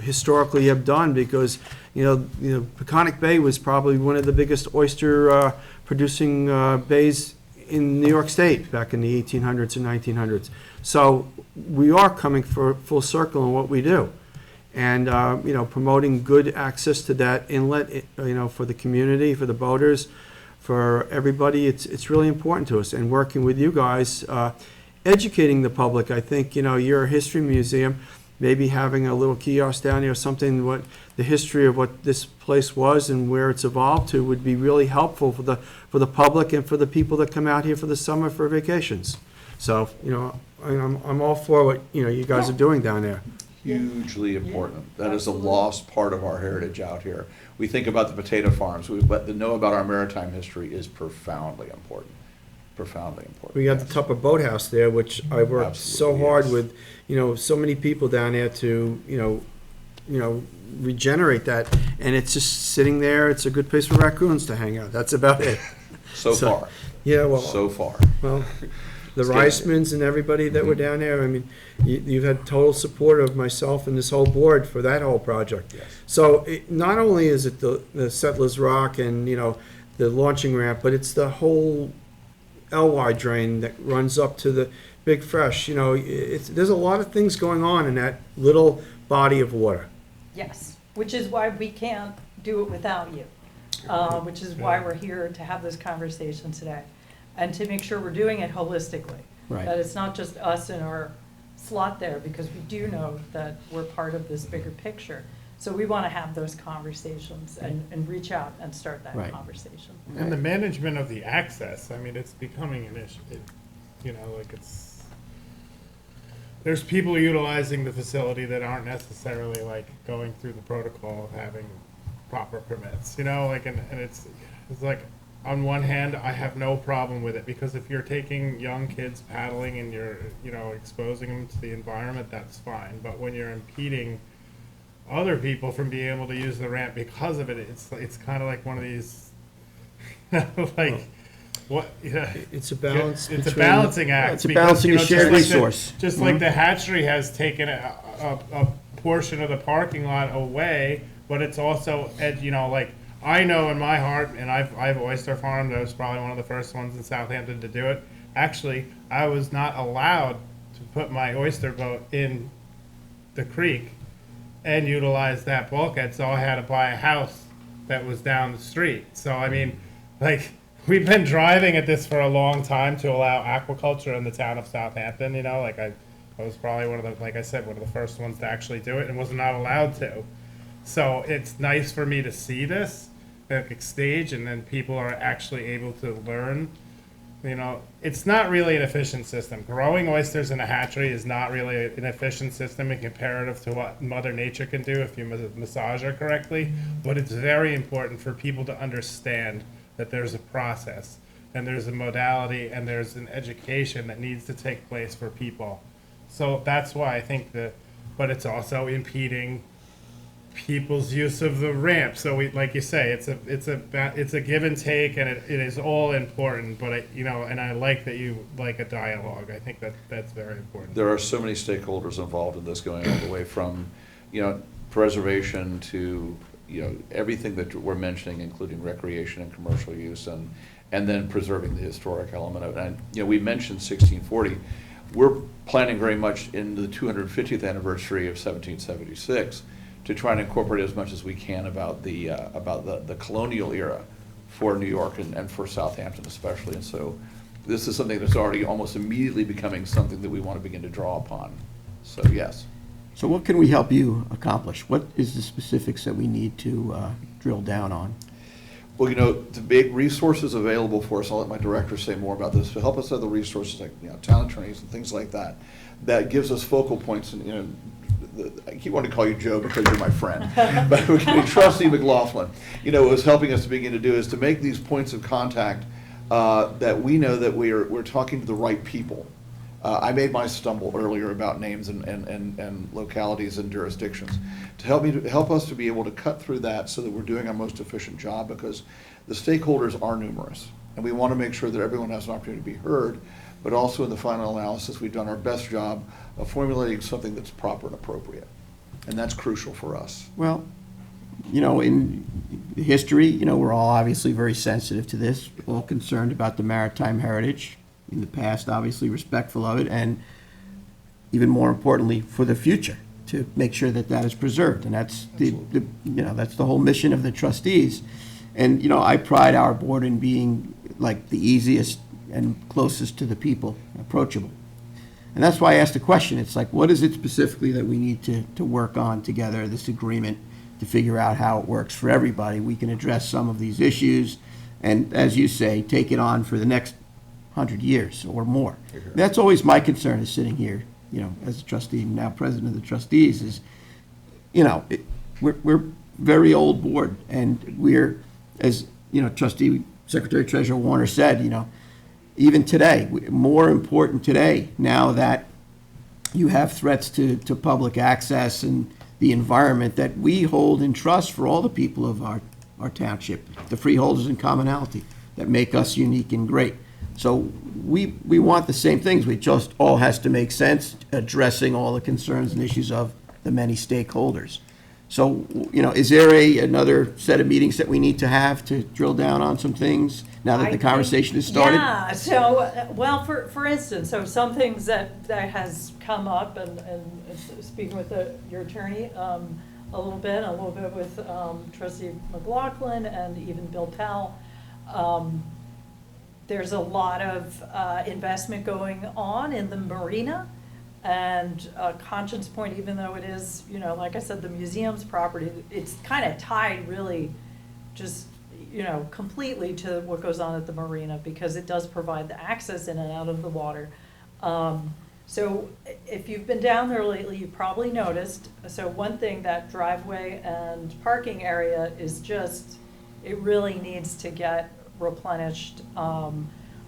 historically have done, because Peconic Bay was probably one of the biggest oyster producing bays in New York State back in the 1800s and 1900s. So we are coming for full circle in what we do. And, promoting good access to that inlet, for the community, for the boaters, for everybody, it's really important to us. And working with you guys, educating the public, I think, you're a history museum, maybe having a little kiosk down there, something, what the history of what this place was and where it's evolved to would be really helpful for the public and for the people that come out here for the summer for vacations. So, I'm all for what, you guys are doing down there. Hugely important. That is a lost part of our heritage out here. We think about the potato farms, but to know about our maritime history is profoundly important. Profoundly important. We got the yes. Tupper Boathouse there, which I worked so Absolutely, hard yes. with, so many people down there to, regenerate that. And it's just sitting there. It's a good place for raccoons to hang out. That's about it. So far. Yeah, well. So far. Well, the It's good. Reismans and everybody that were down there, I mean, you've had total support of myself and this whole board for that whole project. Yes. So not only is it the Settlers Rock and, the launching ramp, but it's the whole LY drain that runs up to the Big Fresh. There's a lot of things going on in that little body of water. Yes, which is why we can't do it without you, which is why we're here to have this conversation today, and to make sure we're doing it holistically. Right. That it's not just us in our slot there, because we do know that we're part of this bigger picture. So we want to have those conversations and reach out and start that Right. conversation. And the management of the access, I mean, it's becoming an issue, there's people utilizing the facility that aren't necessarily like going through the protocol of having proper permits, and it's like, on one hand, I have no problem with it, because if you're taking young kids paddling and you're, exposing them to the environment, that's fine. But when you're impeding other people from being able to use the ramp because of it, it's kind of like one of these, what, It's a balance it's a between- balancing act. It's a because, balancing a just shared like the- resource. Just like the hatchery has taken a portion of the parking lot away, but it's also, I know in my heart, and I've oyster farmed, I was probably one of the first ones in Southampton to do it. Actually, I was not allowed to put my oyster boat in the creek and utilize that bulkhead, so I had to buy a house that was down the street. So, I mean, we've been driving at this for a long time to allow aquaculture in the town of Southampton, I was probably one of the first ones to actually do it and was not allowed to. So it's nice for me to see this stage, and then people are actually able to learn. It's not really an efficient system. Growing oysters in a hatchery is not really an efficient system in comparative to what Mother Nature can do if you massage her correctly. But it's very important for people to understand that there's a process, and there's a modality, and there's an education that needs to take place for people. So that's why I think but it's also impeding people's use of the ramp. So like you say, it's a give and take, and it is all important. But and I like that you like a dialogue. I think that's very important. There are so many stakeholders involved in this, going all the way from, preservation to, everything that we're mentioning, including recreation and commercial use, and then preserving the historic element of it. And, we mentioned 1640. We're planning very much in the 250th anniversary of 1776 to try and incorporate as much as we can about the colonial era for New York and for Southampton especially. And so this is something that's already almost immediately becoming something that we want to begin to draw upon. So, yes. So what can we help you accomplish? What is the specifics that we need to drill down on? Well, the big resources available for us, I'll let my director say more about this, to help us have the resources like, town attorneys and things like that, that gives us focal points. And, I keep wanting to call you Joe because you're my friend, but Trustee McLaughlin, was helping us to begin to do is to make these points of contact that we know that we're talking to the right people. I made my stumble earlier about names and localities and jurisdictions to help us to be able to cut through that so that we're doing our most efficient job, because the stakeholders are numerous. And we want to make sure that everyone has an opportunity to be heard, but also in the final analysis, we've done our best job of formulating something that's proper and appropriate. And that's crucial for us. Well, in history, we're all obviously very sensitive to this, all concerned about the maritime heritage. In the past, obviously respectful of it, and even more importantly, for the future, to make sure that that is preserved. And that's that's the whole mission of the trustees. And, I pride our board in being like the easiest and closest to the people, approachable. And that's why I asked the question. It's like, what is it specifically that we need to work on together, this agreement, to figure out how it works for everybody? We can address some of these issues, and as you say, take it on for the next 100 years or more. That's always my concern, is sitting here, as a trustee, now president of the trustees, is, we're very old board, and we're, as, trustee, Secretary Treasurer Warner said, even today, more important today, now that you have threats to public access and the environment that we hold in trust for all the people of our township, the freeholders and commonality that make us unique and great. So we want the same things. We just all has to make sense, addressing all the concerns and issues of the many stakeholders. So, is there another set of meetings that we need to have to drill down on some things now that the conversation has started? Yeah, so, well, for instance, so some things that has come up, and speaking with your attorney a little bit with Trustee McLaughlin and even Bill Powell, there's a lot of investment going on in the marina, and Conscience Point, even though it is, like I said, the museum's property, it's kind of tied really just, completely to what goes on at the marina, because it does provide the access in and out of the water. So if you've been down there lately, you've probably noticed, so one thing, that driveway and parking area is just, it really needs to get replenished.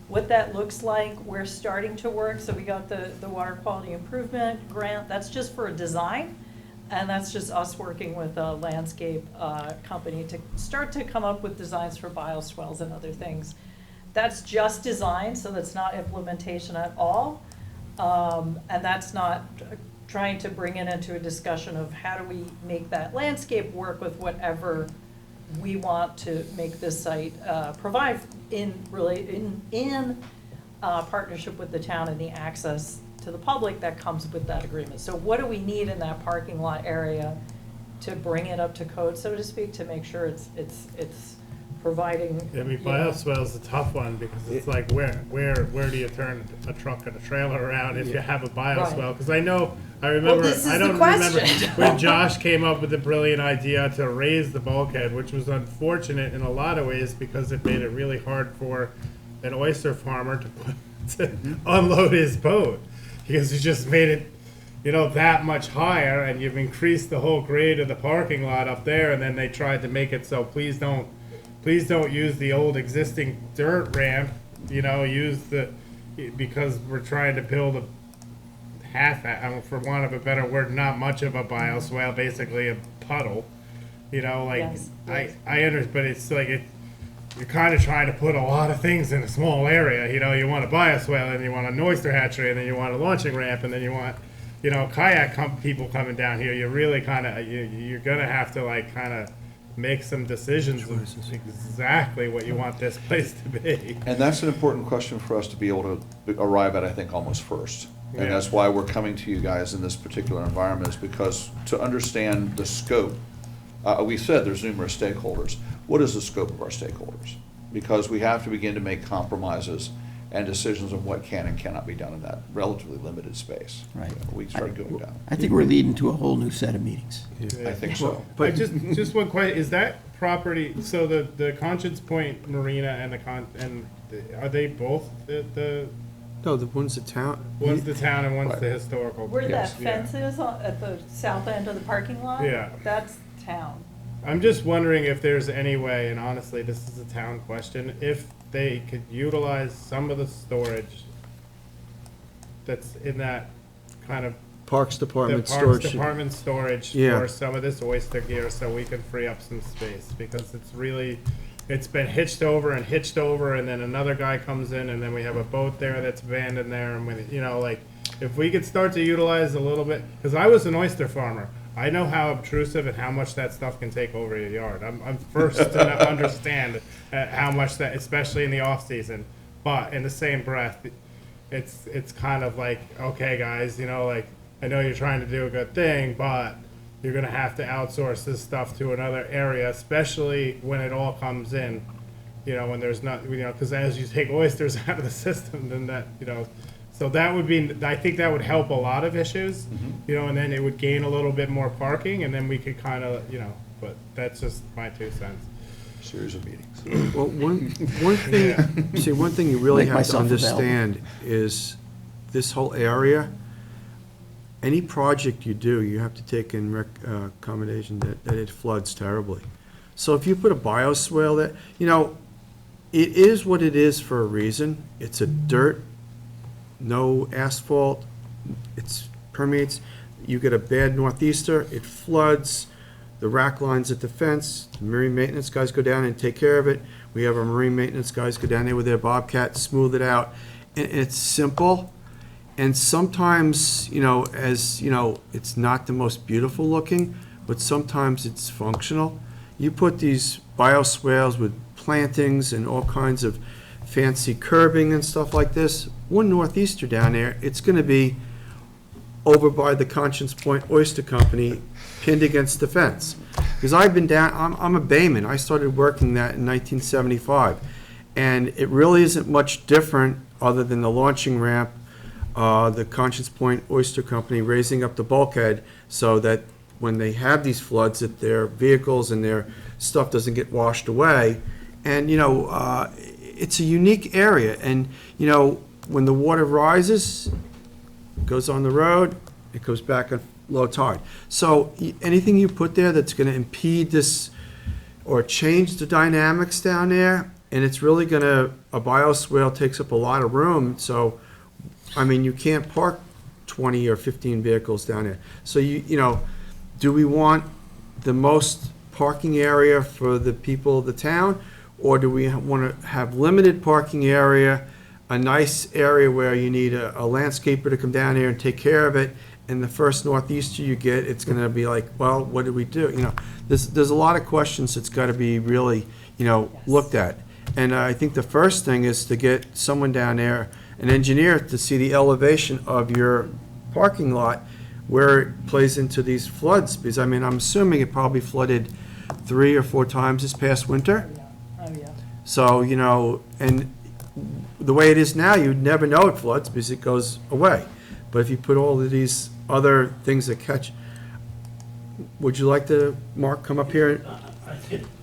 What that looks like, we're starting to work, so we got the water quality improvement grant, that's just for a design, and that's just us working with a landscape company to start to come up with designs for bioswales and other things. That's just design, so that's not implementation at all, and that's not trying to bring it into a discussion of how do we make that landscape work with whatever we want to make this site provide in partnership with the town and the access to the public that comes with that agreement. So what do we need in that parking lot area to bring it up to code, so to speak, to make sure it's providing? I mean, bioswale's a tough one, because it's like, where do you turn a truck and a trailer around if you have a bioswale? Because I remember, this is I don't the remember question. when Josh came up with the brilliant idea to raise the bulkhead, which was unfortunate in a lot of ways, because it made it really hard for an oyster farmer to unload his boat, because you just made it, that much higher, and you've increased the whole grade of the parking lot up there, and then they tried to make it so please don't use the old existing dirt ramp, because we're trying to build a for want of a better word, not much of a bioswale, basically a puddle, Yes. I understand, but it's like you're kind of trying to put a lot of things in a small area. You want a bioswale, and you want an oyster hatchery, and then you want a launching ramp, and then you want, kayak people coming down here. You really kind of, you're going to have to kind of make some decisions of exactly what you want this place to be. And that's an important question for us to be able to arrive at, I think, almost first. And that's why we're coming to you guys in this particular environment, is because to understand the scope, we said there's numerous stakeholders. What is the scope of our stakeholders? Because we have to begin to make compromises and decisions on what can and cannot be done in that relatively limited space. Right. We started going down. I think we're leading to a whole new set of meetings. I think so. But just one question, is that property, so the Conscience Point Marina and are they both the No, the one's the town. one's the town and one's the historical? Where that Yes, fence is at the south end of the parking lot? Yeah. That's town. I'm just wondering if there's any way, and honestly, this is a town question, if they could utilize some of the storage that's in that kind of Parks the Department Parks storage. Department storage Yeah. for some of this oyster gear so we can free up some space, because it's been hitched over, and then another guy comes in, and then we have a boat there that's abandoned there, and if we could start to utilize a little bit, because I was an oyster farmer. I know how obtrusive and how much that stuff can take over your yard. I'm first to understand how much that, especially in the off season. But in the same breath, it's kind of like, okay, guys, I know you're trying to do a good thing, but you're gonna have to outsource this stuff to another area, especially when it all comes in. When there's not, because as you take oysters out of the system, then that, so that would be, I think that would help a lot of issues, and then it would gain a little bit more parking, and then we could kind of, but that's just my 2 cents. Series of meetings. Well, one thing you really Make have to myself understand is this whole area, any project you do, you have to take in accommodation that it floods terribly. So if you put a bioswale there, it is what it is for a reason. It's a dirt, no asphalt, it permeates. You get a bad northeaster, it floods, the rack lines at the fence, the marine maintenance guys go down and take care of it. We have our marine maintenance guys go down there with their bobcat, smooth it out. And it's simple. And sometimes, it's not the most beautiful looking, but sometimes it's functional. You put these bioswales with plantings and all kinds of fancy curbing and stuff like this, one northeaster down there, it's gonna be over by the Conscience Point Oyster Company, pinned against the fence. Because I've been down, I'm a bayman, I started working that in 1975, and it really isn't much different other than the launching ramp, the Conscience Point Oyster Company raising up the bulkhead so that when they have these floods, that their vehicles and their stuff doesn't get washed away. And, it's a unique area, and, when the water rises, it goes on the road, it goes back at low tide. So anything you put there that's gonna impede this or change the dynamics down there, and it's really gonna, a bioswale takes up a lot of room, so, you can't park 20 or 15 vehicles down there. So do we want the most parking area for the people of the town? Or do we want to have limited parking area, a nice area where you need a landscaper to come down here and take care of it, and the first northeaster you get, it's going to be like, well, what do we do? There's a lot of questions that's got to be really, looked at. And I think the first thing is to get someone down there, an engineer, to see the elevation of your parking lot, where it plays into these floods, because, I'm assuming it probably flooded 3 or 4 times this past winter. Oh, yeah. So, and the way it is now, you'd never know it floods because it goes away. But if you put all of these other things that catch, would you like to, Mark, come up here?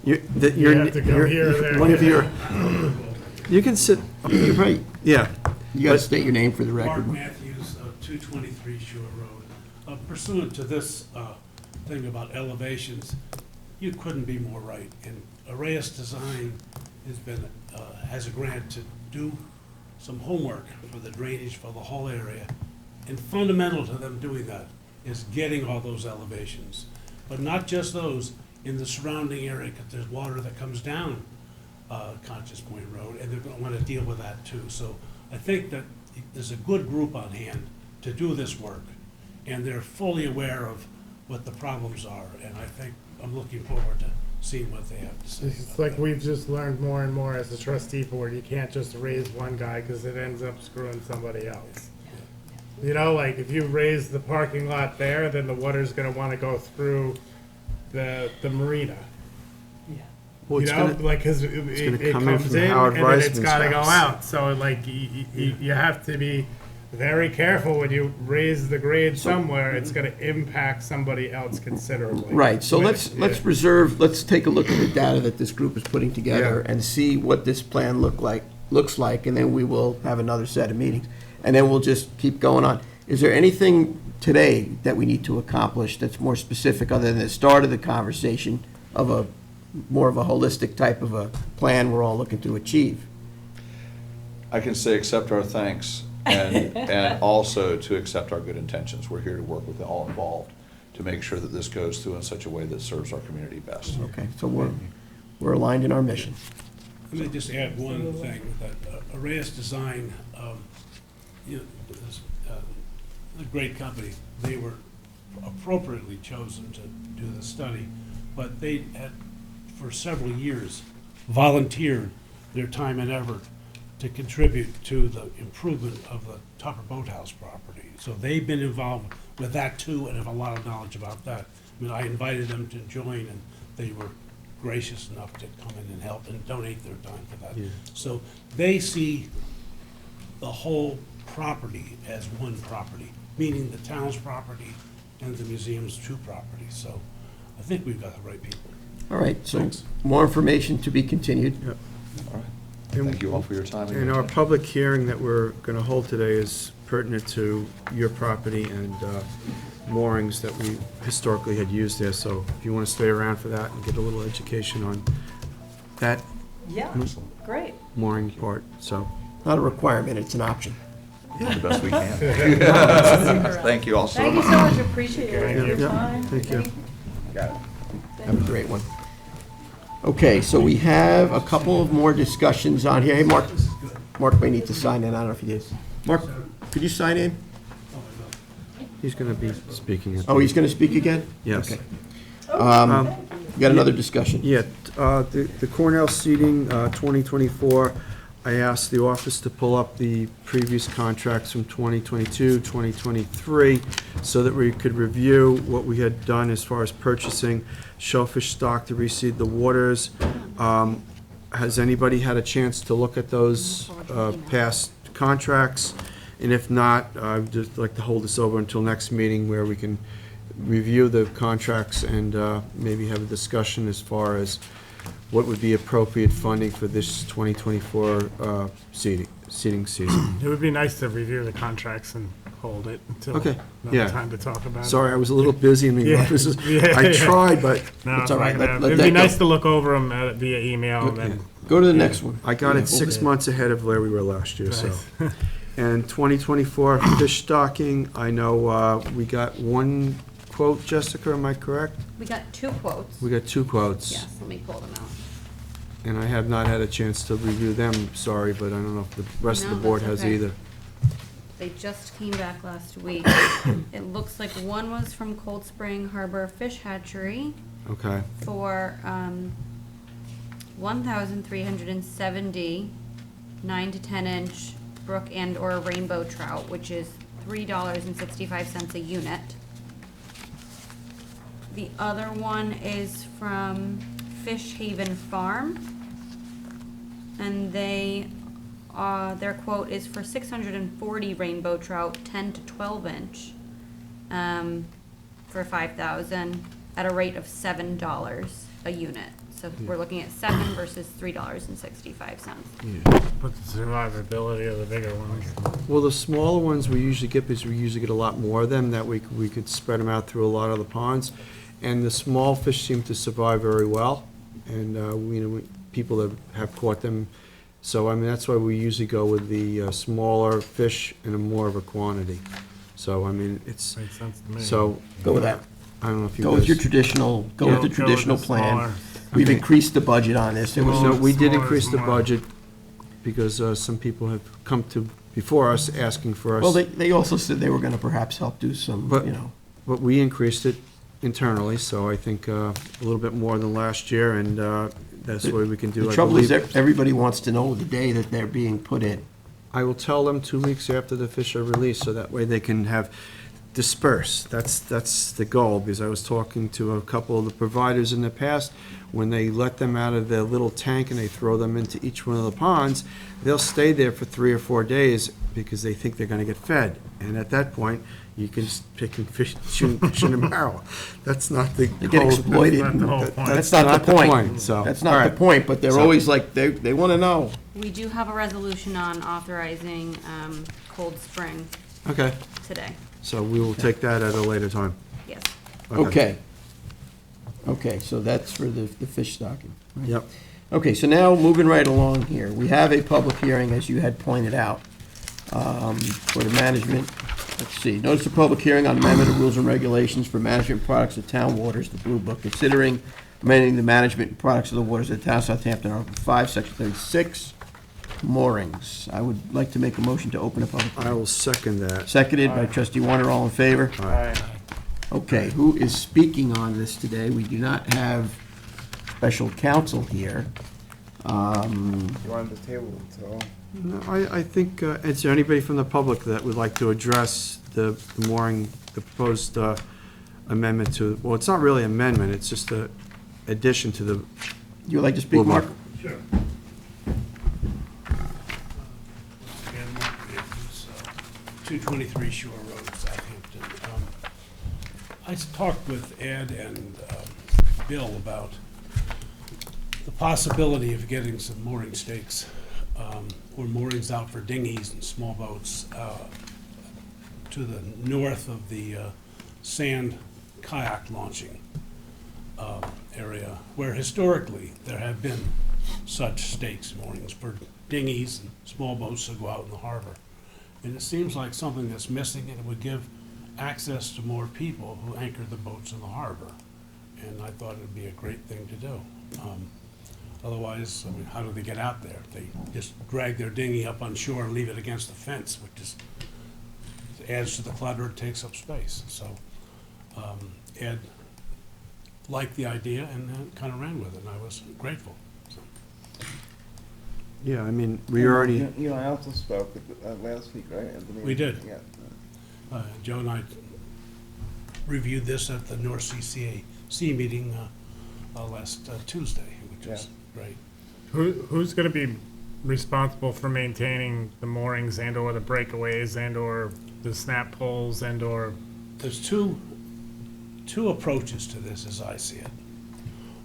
You have to go here or there. One of your, you can sit up here. Right. Yeah. You gotta state your name for the record. Mark Matthews, 223 Shore Road. Pursuant to this thing about elevations, you couldn't be more right. And Arrayas Design has a grant to do some homework for the drainage for the whole area. And fundamental to them doing that is getting all those elevations. But not just those, in the surrounding area, because there's water that comes down Conscience Point Road, and they're going to want to deal with that too. So I think that there's a good group on hand to do this work, and they're fully aware of what the problems are, and I think I'm looking forward to seeing what they have to say. It's like we've just learned more and more as a trustee board, you can't just raise one guy because it ends up screwing somebody else. Like if you raise the parking lot there, then the water's gonna wanna go through the marina. Well, it's gonna- Cause it come in comes from in Howard and then it's Reisman's gotta go house. out. So you have to be very careful when you raise the grade somewhere, it's gonna impact somebody else considerably. Right, so With- let's yeah. let's take a look at the data that this group is putting together and see what this plan looks like, and then we will have another set of meetings. And then we'll just keep going on. Is there anything today that we need to accomplish that's more specific, other than the start of the conversation of more of a holistic type of a plan we're all looking to achieve? I can say accept our thanks and also to accept our good intentions. We're here to work with all involved to make sure that this goes through in such a way that serves our community best. Okay, so we're aligned in our mission. Let me just add one thing, that Array's Design, you know, is a great company. They were appropriately chosen to do the study, but they had, for several years, volunteered their time and effort to contribute to the improvement of the Tucker Boathouse property. So they've been involved with that too, and have a lot of knowledge about that. I mean, I invited them to join, and they were gracious enough to come in and help and donate their time for that. Yeah. So they see the whole property as one property, meaning the town's property and the museum's two properties. So I think we've got the right people. All right, so Thanks. more information to be continued. Yep. All right. Thank you all for your time. And our public hearing that we're going to hold today is pertinent to your property and moorings that we historically had used there. So if you want to stay around for that and get a little education on that Yeah, great. mooring part, so. Not a requirement, it's an option. The best we can. Thank you all so Thank you much. so much, appreciate your Yeah. time. Thank you. Have a great one. Okay, so we have a couple of more discussions on here. Hey, Mark, Mark may need to sign in, I don't know if he is. Mark, could you sign in? He's going to be speaking at. Oh, he's going to speak again? Yes. Okay. You got another discussion? Yeah, the Cornell seating, 2024, I asked the office to pull up the previous contracts from 2022, 2023, so that we could review what we had done as far as purchasing shellfish stock to reseed the waters. Has anybody had a chance to look at those past contracts? And if not, I'd just like to hold this over until next meeting where we can review the contracts and maybe have a discussion as far as what would be appropriate funding for this 2024 seating season. It would be nice to review the contracts and hold it until Okay, another yeah. time to talk about it. Sorry, I was a little busy in the Yeah, office. yeah, I yeah. tried, but No, It's all right. not gonna Let happen. It'd that be go. nice to look over them via email and then. Go to the next one. I got Yeah, it 6 okay. months ahead of where we were last year, so. Nice. And 2024 fish stocking, I know we got one quote, Jessica, am I correct? We got 2 quotes. We got 2 quotes. Yes, let me pull them out. And I have not had a chance to review them, sorry, but I don't know if the rest of No, the board that's has okay. either. They just came back last week. It looks like one was from Cold Spring Harbor Fish Hatchery Okay, for 1,370 9 to 10 inch brook and or rainbow trout, which is $3.65 a unit. The other one is from Fish Haven Farm, and they their quote is for 640 rainbow trout, 10 to 12 inch, for 5,000 at a rate of $7 a unit. So we're looking at 7 versus $3.65. yeah. But the survivability of the bigger ones. Well, the smaller ones we usually get, because we usually get a lot more of them, that we could spread them out through a lot of the ponds. And the small fish seem to survive very well, and, people that have caught them. So, I mean, that's why we usually go with the smaller fish in a more of a quantity. So, I mean, it's, Makes sense to me. so. Go with that. I don't know if you Go with guys. your traditional, go with the traditional plan. smaller. We've Okay. increased the budget on this. It was, So we did Smaller, increase the smaller. budget because some people have come to, before us, asking for us. well, they also said they were gonna perhaps help do some, But- you know. But we increased it internally, so I think a little bit more than last year, and that's what we can do. The I trouble is, believe. everybody wants to know the day that they're being put in. I will tell them 2 weeks after the fish are released, so that way they can have disperse. That's the goal, because I was talking to a couple of the providers in the past, when they let them out of their little tank and they throw them into each one of the ponds, they'll stay there for 3 or 4 days because they think they're gonna get fed. And at that point, you can just pick and fish, shoot fish in a barrel. That's not the They get goal. exploited. That's not the whole point. That's not the point. So, That's all not the right. point, but they're So- always like, they wanna know. We do have a resolution on authorizing Cold Spring Okay, today. so we will take that at a later time. Yes. Okay. Okay, so that's for the fish stocking. Yep. Okay, so now moving right along here, we have a public hearing, as you had pointed out. for the management. Let's see, notice of public hearing on amendment of rules and regulations for management products of town waters, the Blue Book, considering amending the management and products of the waters of the town of Southampton, Article 5, Section 36, moorings. I would like to make a motion to open a public I hearing. will second that. Seconded by trustee Warner, all in favor? Aye. Okay, who is speaking on this today? We do not have special counsel here. You wanted to table it, so. No, I think, is there anybody from the public that would like to address the mooring, the proposed amendment to, well, it's not really amendment, it's just a addition to the, You would like to speak, Mark? Sure. Again, Mark Andrews, 223 Shore Road, Southampton. I talked with Ed and Bill about the possibility of getting some mooring stakes or moorings out for dinghies and small boats to the north of the sand kayak launching area, where historically there have been such stakes moorings for dinghies and small boats to go out in the harbor. And it seems like something that's missing, and it would give access to more people who anchor the boats in the harbor. And I thought it'd be a great thing to do. Otherwise, I mean, how do they get out there? They just drag their dinghy up on shore and leave it against the fence, which just adds to the clutter, it takes up space. So Ed liked the idea and kind of ran with it, and I was grateful. So. yeah, I mean, we already, You know, I also spoke last week, right? at the meeting? We did. Yeah. Joe and I reviewed this at the North CCAC meeting last Tuesday, which was great. Who's gonna be responsible for maintaining the moorings and/or the breakaways and/or the snap poles and/or? There's two approaches to this as I see it.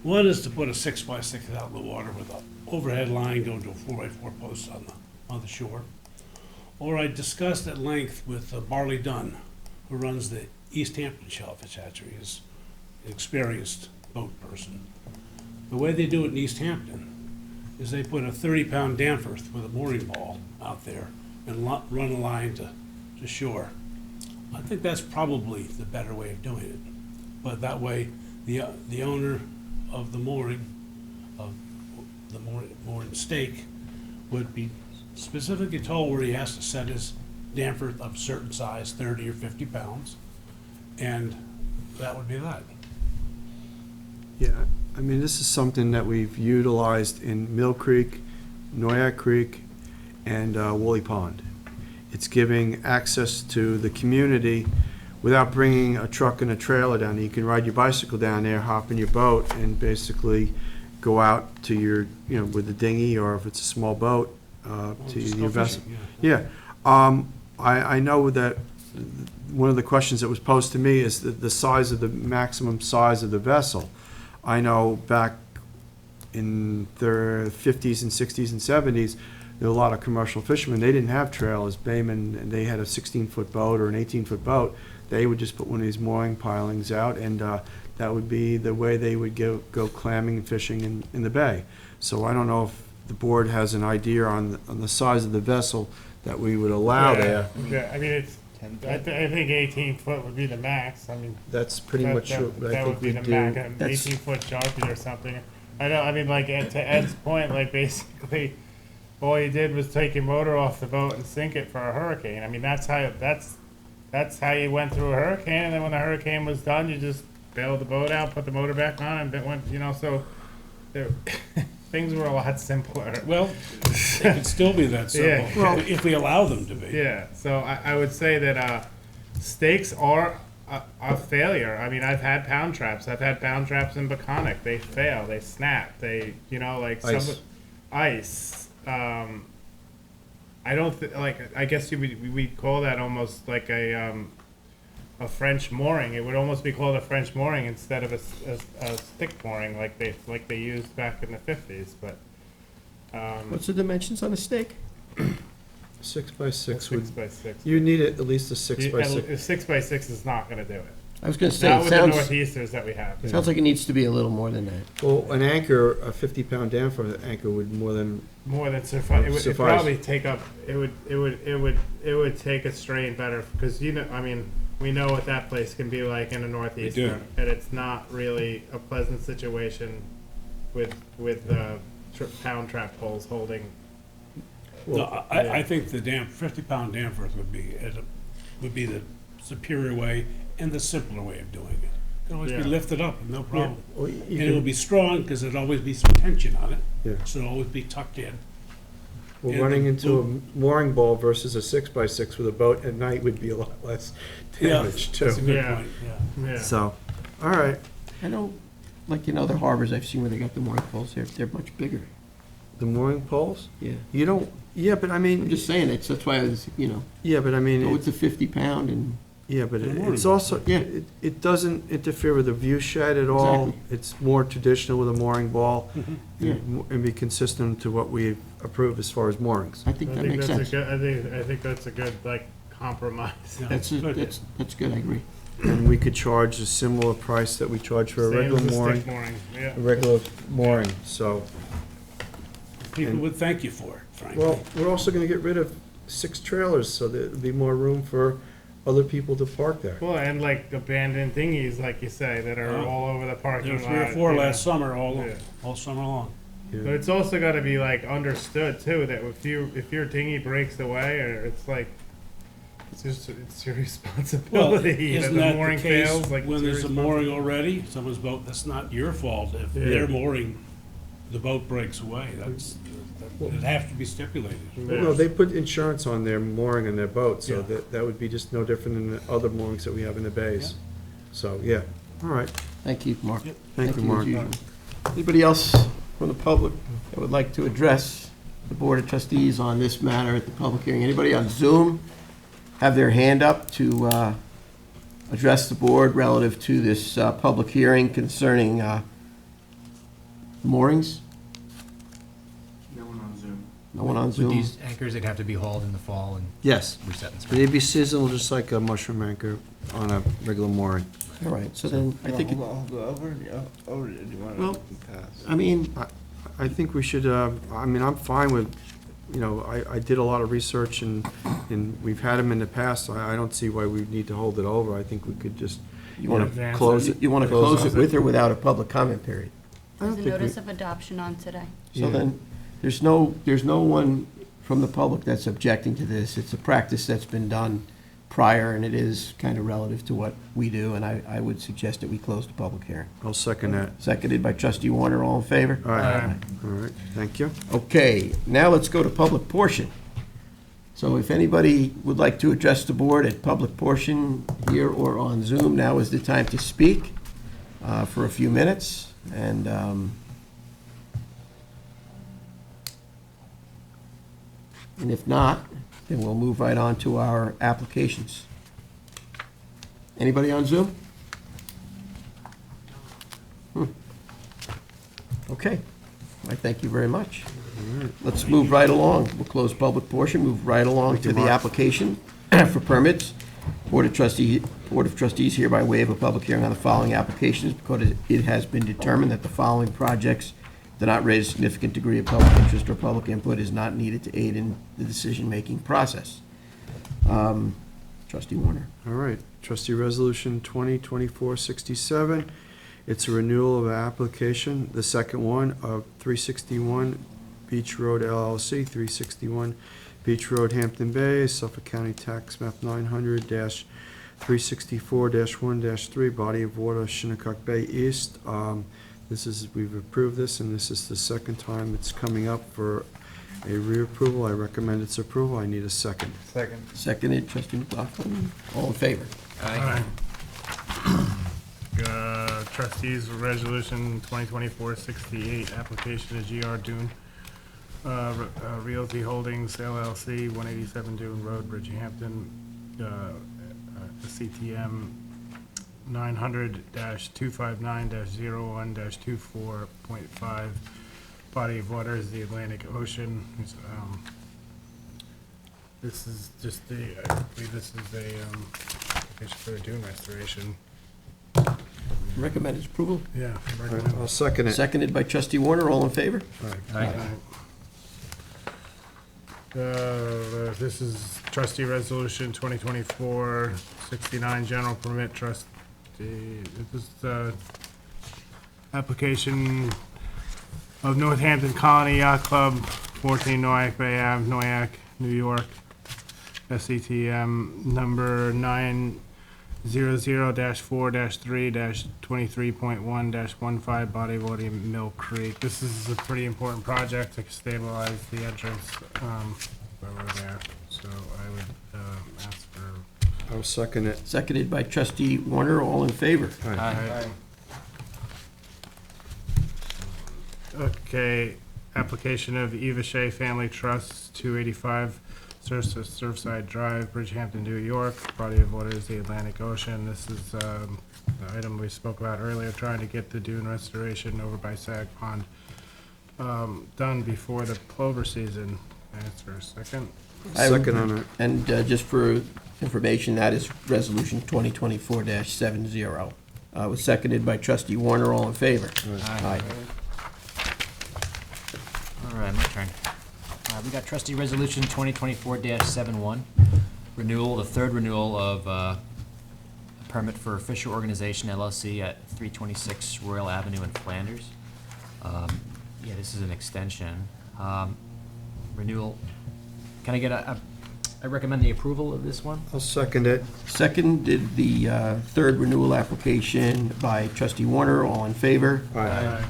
One is to put a 6x6 out in the water with an overhead line going to a 4x4 post on the shore. Or I discussed at length with Barley Dunn, who runs the East Hampton Shellfish Hatchery, is an experienced boat person. The way they do it in East Hampton is they put a 30-pound Danforth with a mooring ball out there and run a line to shore. I think that's probably the better way of doing it. But that way, the owner of the mooring, mooring stake, would be specifically told where he has to set his Danforth of a certain size, 30 or 50 pounds, and that would be that. yeah, I mean, this is something that we've utilized in Mill Creek, Noyak Creek, and Woolly Pond. It's giving access to the community without bringing a truck and a trailer down there. You can ride your bicycle down there, hop in your boat, and basically go out to your, you know, with a dinghy, or if it's a small boat, to your vessel. Yeah, I know that one of the questions that was posed to me is the size of the maximum size of the vessel. I know back in the 50s and 60s and 70s, there were a lot of commercial fishermen. They didn't have trailers. Baymen, and they had a 16-foot boat or an 18-foot boat. They would just put one of these mooring pilings out, and that would be the way they would go clamming and fishing in the bay. So I don't know if the board has an idea on the size of the vessel that we would allow there. Yeah, I mean, it's, I think 18-foot would be the max, I mean. That's pretty much what I That think would be we the do. max, an That's- 18-foot Sharpie or something. I know, I mean, like, to Ed's point, like, basically, all you did was take your motor off the boat and sink it for a hurricane. I mean, that's how you went through a hurricane, and then when the hurricane was done, you just bailed the boat out, put the motor back on, and it went, you know, so there, things were a lot simpler. Well, it could still be that simple, Yeah. if we allow them to be. Yeah, so I would say that stakes are a failure. I mean, I've had pound traps. I've had pound traps in Baconic. They fail. They snap. They, you know, like Ice. Ice. I don't like. I guess we'd call that almost like a French mooring. It would almost be called a French mooring instead of a stick mooring like they used back in the 50s. But What's the dimensions on a stake? 6x6 would, 6x6. you need at least a 6x6. A 6x6 is not going to do it. I was gonna say, Not it with the sounds, northeasters that we have. sounds like it needs to be a little more than that. Well, an anchor, a 50-pound Danforth anchor would more than, More than suffice. It would it'd Suffice. probably take up. It would take a strain better because I mean, we know what that place can be like in the northeast, do. and it's not really a pleasant situation with pound trap poles holding. No, I think the 50-pound Danforth would be the superior way and the simpler way of doing it. It can always Yeah. be lifted up, no problem. well, you And it'll can- be strong, because there'll always be some tension on it. Yeah. So it'll always be tucked in. Well, and running the into a mooring ball versus a 6x6 with a boat at night would be a lot less damage too. That's a good Yeah. point, yeah. Yeah. So, all right, I know, like in other harbors I've seen where they got the mooring poles, they're much bigger. the mooring poles, Yeah. you don't, yeah, but I I'm mean, just saying, that's why I was, yeah, but I mean, go with the 50-pound and, yeah, but The mooring it's pole. also, Yeah. it doesn't interfere with the view shed at all. Exactly. It's more traditional with a mooring ball yeah, and be consistent to what we approve as far as moorings. I think I that think makes that's sense. a good. I think that's a good compromise. Yeah, That's good. good, I agree. And we could charge a similar price that we charge for a Same regular as the mooring, stick mooring. Yeah. a regular mooring, so. People And- would thank you for it, frankly. Well, we're also gonna get rid of 6 trailers, so there'll be more room for other people to park there. Well, and like abandoned dinghies, like you say, that are Oh. all over the There parking were lot. 3 or 4 yeah. last summer, Yeah. all summer long. Yeah. But it's also got to be like understood too that if your dinghy breaks away, or it's like it's your Well, responsibility. isn't the that the mooring case fails, like when it's your there's a mooring already? Someone's boat, that's not your fault. If Yeah. their mooring, the boat breaks away, it'd have to be stipulated. Well, no, they put insurance on their mooring in their boat, so Yeah. that would be just no different than the other moorings that we have in the bays. So, yeah, all right, Thank you, Mark. thank you, as Mark. usual. Anybody else from the public that would like to address the Board of Trustees on this matter at the public hearing? Anybody on Zoom have their hand up to address the board relative to this public hearing concerning moorings? No one on Zoom. No one on With Zoom? these anchors, they'd have to be hauled in the fall and Yes, reset in spring. they'd be seasonal, just like a mushroom anchor on a regular mooring. All right, so then I think, Hold over, do you want Well, to pass? I mean, I think we should, I mean, I'm fine with, I did a lot of research and we've had them in the past, so I don't see why we need to hold it over. I think we could just, you want to Advance close it. you want to close it with or without a public comment period? I don't There's a think we- notice of adoption on today. So Yeah. then, there's no one from the public that's objecting to this. It's a practice that's been done prior, and it is kind of relative to what we do, and I would suggest that we close the public hearing. I'll second that. Seconded by trustee Warner, all in favor? All right, all right, thank you. Okay, now let's go to public portion. So if anybody would like to address the board at public portion here or on Zoom, now is the time to speak for a few minutes, and if not, then we'll move right on to our applications. Anybody on Zoom? Okay, I thank you very much. Let's move right along. We'll close public portion, move right along to the application for permits. Board of Trustees hereby waive a public hearing on the following applications because it has been determined that the following projects do not raise a significant degree of public interest or public input is not needed to aid in the decision-making process. Trustee Warner. All right, trustee resolution 2024-67. It's a renewal of application, the second one of 361 Beach Road LLC, 361 Beach Road, Hampton Bay, Suffolk County Tax Map 900-364-1-3, body of water, Shinnecock Bay East. We've approved this, and this is the second time it's coming up for a reapproval. I recommend its approval. I need a second. Second. Seconded, trustee McLaughlin. All in favor? Alright. Trustees resolution 2024-68, application to GR Dune Realty Holdings LLC, 187 Dune Road, Bridgehampton, CTM 900-259-01-24.5. Body of water is the Atlantic Ocean. This is just I believe this is a application for a dune restoration. recommend its approval. Yeah. All right, I'll second it. Seconded by trustee Warner, all in favor? Aye. This is trustee resolution 2024-69, general permit trustee. This is the application of Northampton Colony Yacht Club, 14 Noack Bay Ave, Noack, New York, SCTM number 900-4-3-23.1-15, body of water in Mill Creek. This is a pretty important project to stabilize the entrance over there, so I would ask for. I'll second it. Seconded by trustee Warner, all in favor? Aye. Okay, application of Eva Shea Family Trust, 285 Surfside Drive, Bridgehampton, New York. Body of water is the Atlantic Ocean. This is the item we spoke about earlier, trying to get the dune restoration over by Sag Pond done before the plover season. Ask for a second. Second on it. And just for information, that is resolution 2024-70. Was seconded by trustee Warner, all in favor? Aye. All right, my turn. We got trustee resolution 2024-71, renewal, the third renewal of a permit for Fisher Organization LLC at 326 Royal Avenue in Flanders. Yeah, this is an extension. Renewal, can I get I recommend the approval of this one? I'll second it. Seconded the third renewal application by trustee Warner, all in favor? Aye.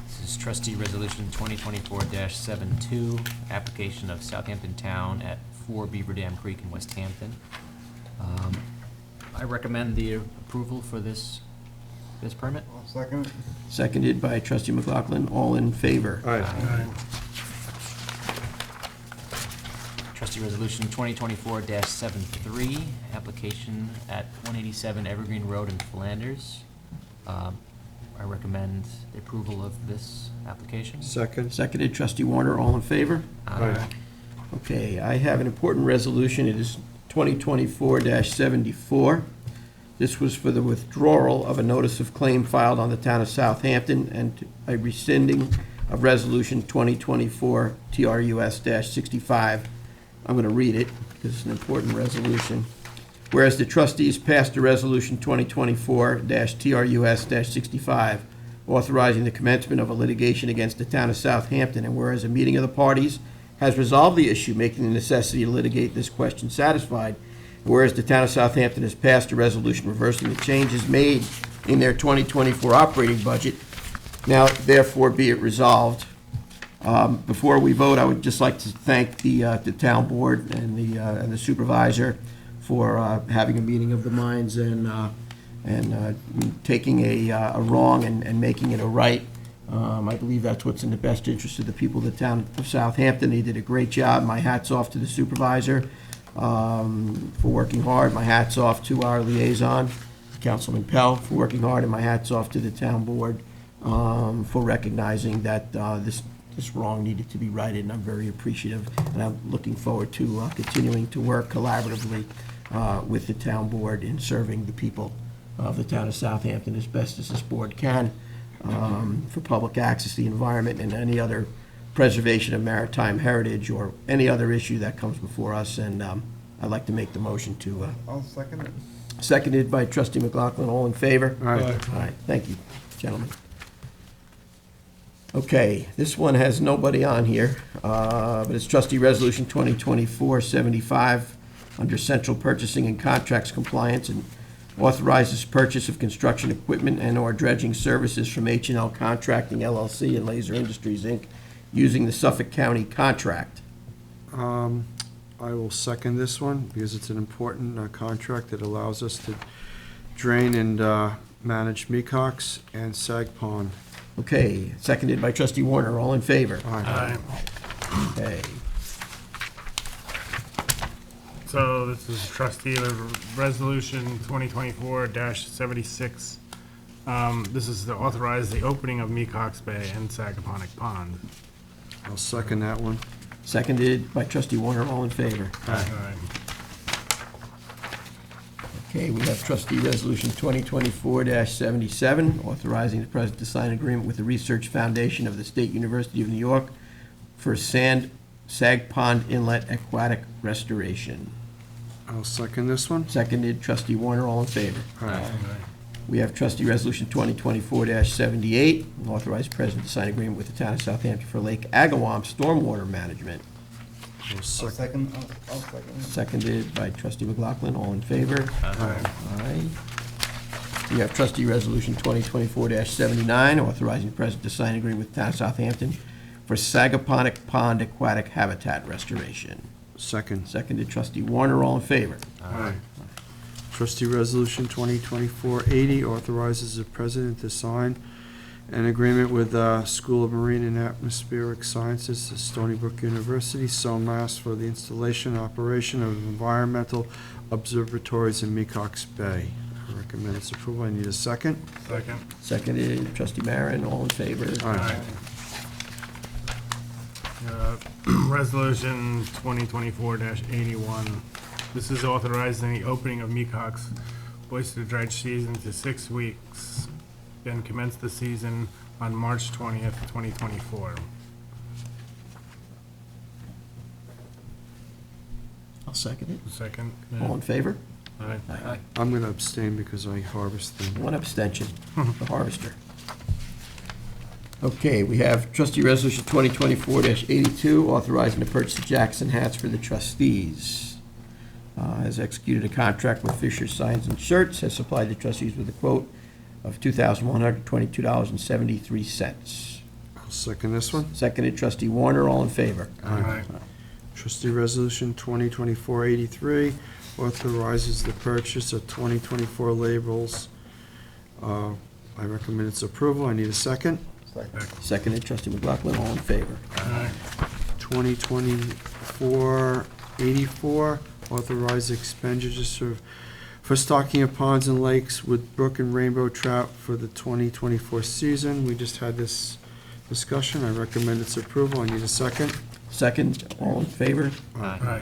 This is trustee resolution 2024-72, application of Southampton Town at 4 Beaver Dam Creek in West Hampton. I recommend the approval for this permit. Seconded by trustee McLaughlin, all in favor? Aye. Trustee resolution 2024-73, application at 187 Evergreen Road in Flanders. I recommend the approval of this application. Second. Seconded trustee Warner, all in favor? Aye. Okay, I have an important resolution. It is 2024-74. This was for the withdrawal of a notice of claim filed on the town of Southampton and a rescinding of resolution 2024 TRUS-65. I'm going to read it because it's an important resolution. Whereas the trustees passed a resolution 2024-TRUS-65 authorizing the commencement of a litigation against the town of Southampton, and whereas a meeting of the parties has resolved the issue, making the necessity to litigate this question satisfied, whereas the town of Southampton has passed a resolution reversing the changes made in their 2024 operating budget, now therefore be it resolved. Before we vote, I would just like to thank the town board and the supervisor for having a meeting of the minds and taking a wrong and making it a right. I believe that's what's in the best interest of the people of the town of Southampton. They did a great job. My hat's off to the supervisor for working hard. My hat's off to our liaison, Councilman Pell, for working hard, and my hat's off to the town board for recognizing that this wrong needed to be righted, and I'm very appreciative, and I'm looking forward to continuing to work collaboratively with the town board in serving the people of the town of Southampton as best as this board can for public access to the environment and any other preservation of maritime heritage or any other issue that comes before us, and I'd like to make the motion to... I'll second it. Seconded by trustee McLaughlin, all in favor? Aye. All right, thank you, gentlemen. Okay, this one has nobody on here, but it's trustee resolution 2024-75 under central purchasing and contracts compliance, and authorizes purchase of construction equipment and/or dredging services from H&L Contracting LLC and Laser Industries, Inc., using the Suffolk County contract. I will second this one because it's an important contract that allows us to drain and manage Mecox and Sag Pond. Okay, seconded by trustee Warner, all in favor? Aye. Okay. So this is trustee resolution 2024-76. This is to authorize the opening of Mecox Bay and Sagaponic Pond. I'll second that one. Seconded by trustee Warner, all in favor? Aye. Okay, we have trustee resolution 2024-77, authorizing the president to sign agreement with the Research Foundation of the State University of New York for Sag Pond Inlet Aquatic Restoration. I'll second this one. Seconded, trustee Warner, all in favor? Aye. We have trustee resolution 2024-78, authorize the president to sign agreement with the town of Southampton for Lake Agawam stormwater management. I'll I'll sec- second. Seconded by trustee McLaughlin, all in favor? Aye. Aye. We have trustee resolution 2024-79, authorizing the president to sign agreement with the town of Southampton for Sagaponic Pond aquatic habitat restoration. Second. Seconded, trustee Warner, all in favor? Aye. Trustee Resolution 2024-80 authorizes the president to sign an agreement with School of Marine and Atmospheric Sciences at Stony Brook University, SOMAS, for the installation and operation of environmental observatories in Mecox Bay. I recommend its approval. I need a second. Second. Seconded, trustee Marin, all in favor? Aye. Resolution 2024-81. This is authorizing the opening of Mecox oyster dredge season to 6 weeks, then commence the season on March 20th, 2024. I'll second it. Second. All in favor? Aye. Aye. I'm going to abstain because I harvest them. One abstention, the harvester. Okay, we have trustee resolution 2024-82, authorizing the purchase of Jackson hats for the trustees. Has executed a contract with Fisher Signs and Shirts, has supplied the trustees with a quote of $2,122.73. I'll second this one. Seconded, trustee Warner, all in favor? Aye. Trustee Resolution 2024-83 authorizes the purchase of 2024 labels. I recommend its approval. I need a second. Seconded, trustee McLaughlin, all in favor? Aye. 2024-84 authorize expenditures for stocking of ponds and lakes with brook and rainbow trout for the 2024 season. We just had this discussion. I recommend its approval. I need a second. Second, all in favor? Aye.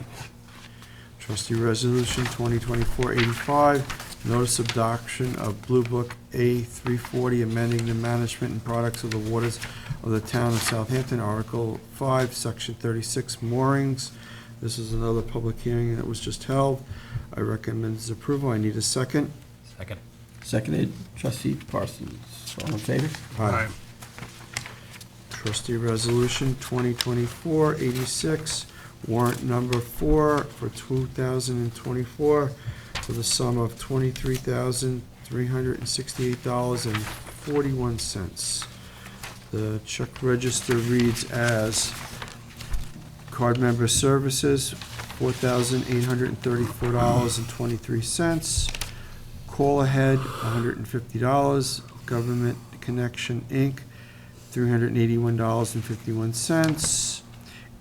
Trustee Resolution 2024-85, notice of adoption of Blue Book A340, amending the management and products of the waters of the town of Southampton, Article 5, Section 36, moorings. This is another public hearing that was just held. I recommend its approval. I need a second. Second. Seconded, trustee Parsons, all in favor? Aye. Trustee Resolution 2024-86, warrant number 4 for 2024 for the sum of $23,368.41. The check register reads as card member services, $4,834.23. Call ahead, $150. Government Connection, Inc., $381.51.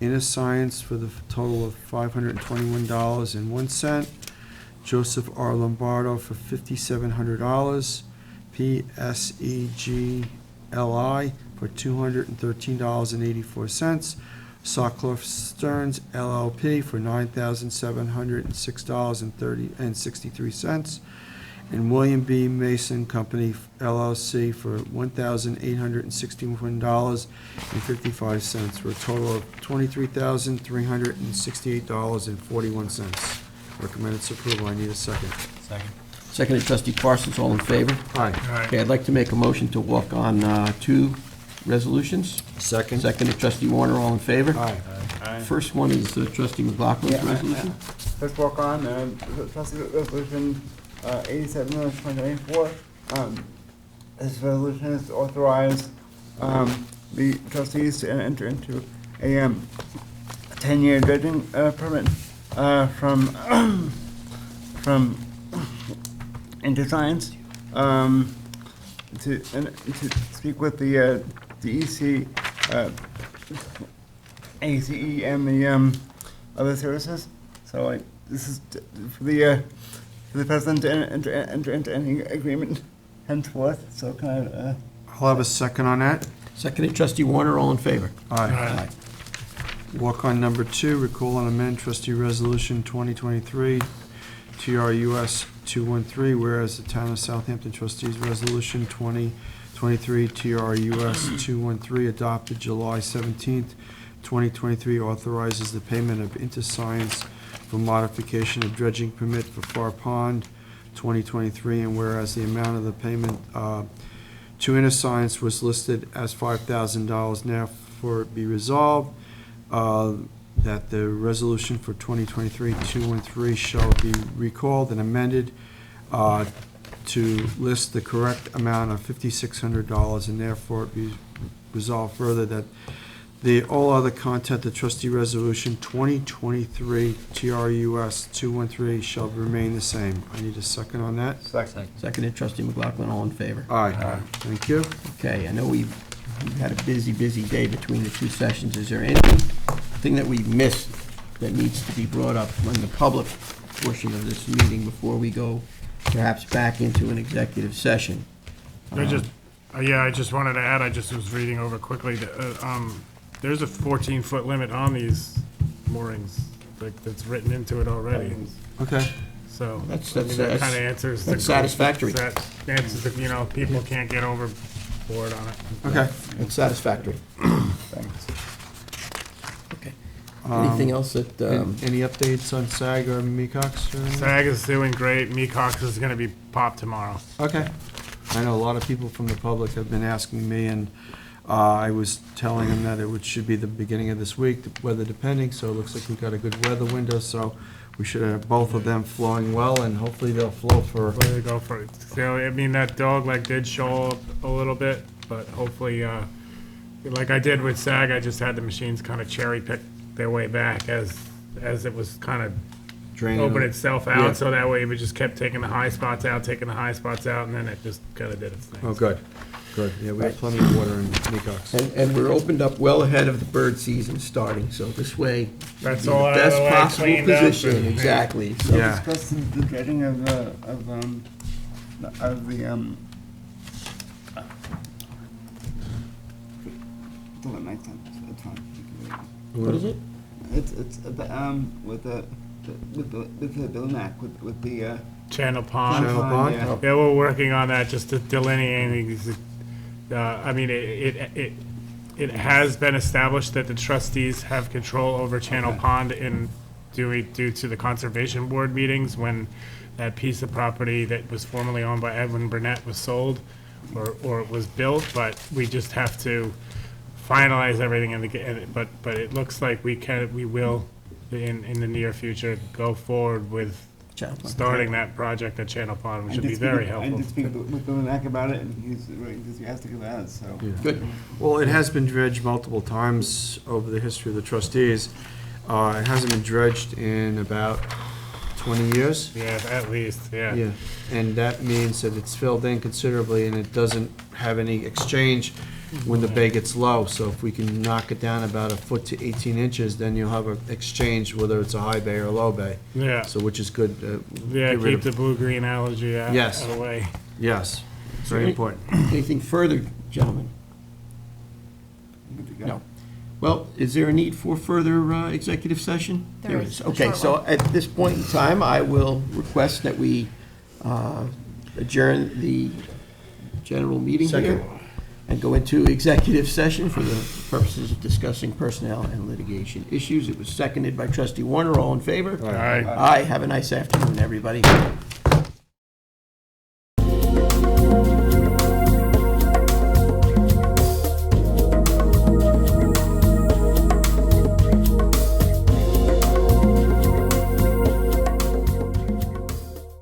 Inner Science for the total of $521.01. Joseph R. Lombardo for $5,700. PSEGLI for $213.84. Sawcloth Stearns LLP for $9,706.63. And William B. Mason Company LLC for $1,861.55, for a total of $23,368.41. Recommend its approval. I need a second. Second. Seconded, trustee Parsons, all in favor? Aye. Okay, I'd like to make a motion to walk on two resolutions. Second. Seconded, trustee Warner, all in favor? Aye. First one is trustee McLaughlin's Yeah, resolution. Let's walk on, trustee resolution 87 of 2024. This resolution is to authorize the trustees to enter into a 10-year dredging permit from InterScience to speak with the DEC, ACE, and the other services. So this is for the president to enter into any agreement henceforth. So can I? I'll have a second on that. Seconded, trustee Warner, all in favor? Aye. Walk on number 2, recall and amend trustee resolution 2023 TRUS 213, whereas the Town of Southampton Trustees Resolution 2023 TRUS 213 adopted July 17th, 2023 authorizes the payment of InterScience for modification of dredging permit for Far Pond 2023, and whereas the amount of the payment to InterScience was listed as $5,000, now for it be resolved that the resolution for 2023-213 shall be recalled and amended to list the correct amount of $5,600, and therefore it be resolved further that the all other content, the trustee resolution 2023 TRUS 213 shall remain the same. I need a second on that. Seconded, trustee McLaughlin, all in favor? Aye. Thank you. Okay, I know we've had a busy day between the two sessions. Is there anything that we missed that needs to be brought up in the public portion of this meeting before we go perhaps back into an executive session? I just wanted to add, I just was reading over quickly, there's a 14-foot limit on these moorings, like, that's written into it already. Okay. So, That's- I mean, that that's- kind of answers. that's satisfactory. That answers, people can't get overboard on it. Okay. It's satisfactory. Thanks. Okay. Anything else that, Any updates on SAG or MECOX or anything? SAG is doing great, MECOX is gonna be popped tomorrow. Okay. I know a lot of people from the public have been asking me, and I was telling them that should be the beginning of this week, weather depending, so it looks like we've got a good weather window, so we should have both of them flowing well, and hopefully they'll flow for, Where they go for it. So, I mean, that dog leg did show up a little bit, but hopefully, like I did with SAG, I just had the machines kind of cherry pick their way back as it was kind of draining. open itself Yeah. out, so that way we just kept taking the high spots out, and then it just kind of did its thing. Oh, good, good. Yeah, we have plenty of water in MECOX. and we're opened up well ahead of the bird season starting, so this way. That's we're in all the out of best the way, possible cleaned up, position, and- exactly. So Yeah. Discuss the dredging of the do it next time. It's fine. What is it? It's with the Bill Mac with the Channel Pond. Channel Pond? yeah. Yeah, we're working on that, just to delineate these. I mean, it has been established that the trustees have control over Channel Pond due to the Conservation Board meetings when that piece of property that was formerly owned by Edwin Burnett was sold or it was built, but we just have to finalize everything but it looks like we will in the near future go forward with Channel Pond. starting that project at Channel Pond, which would be very I helpful. did speak with Bill Mac about it, and he's very enthusiastic about it, so. Yeah. Good. Well, it has been dredged multiple times over the history of the trustees. It hasn't been dredged in about 20 years. Yeah, at least, yeah. Yeah, and that means that it's filled in considerably, and it doesn't have any exchange when the bay gets low. So if we can knock it down about a foot to 18 inches, then you'll have an exchange, whether it's a high bay or a low bay. Yeah, So which is good. yeah, get rid keep of- the blue-green allergy out Yes. of the way. Yes, Is there very any- important. Anything further, gentlemen? Good to go. No. Well, is there a need for further executive session? There is, a Okay, short so one. at this point in time, I will request that we adjourn the general meeting here Second. and go into executive session for the purposes of discussing personnel and litigation issues. It was seconded by trustee Warner. All in favor? All right. Aye. Have a nice afternoon, everybody.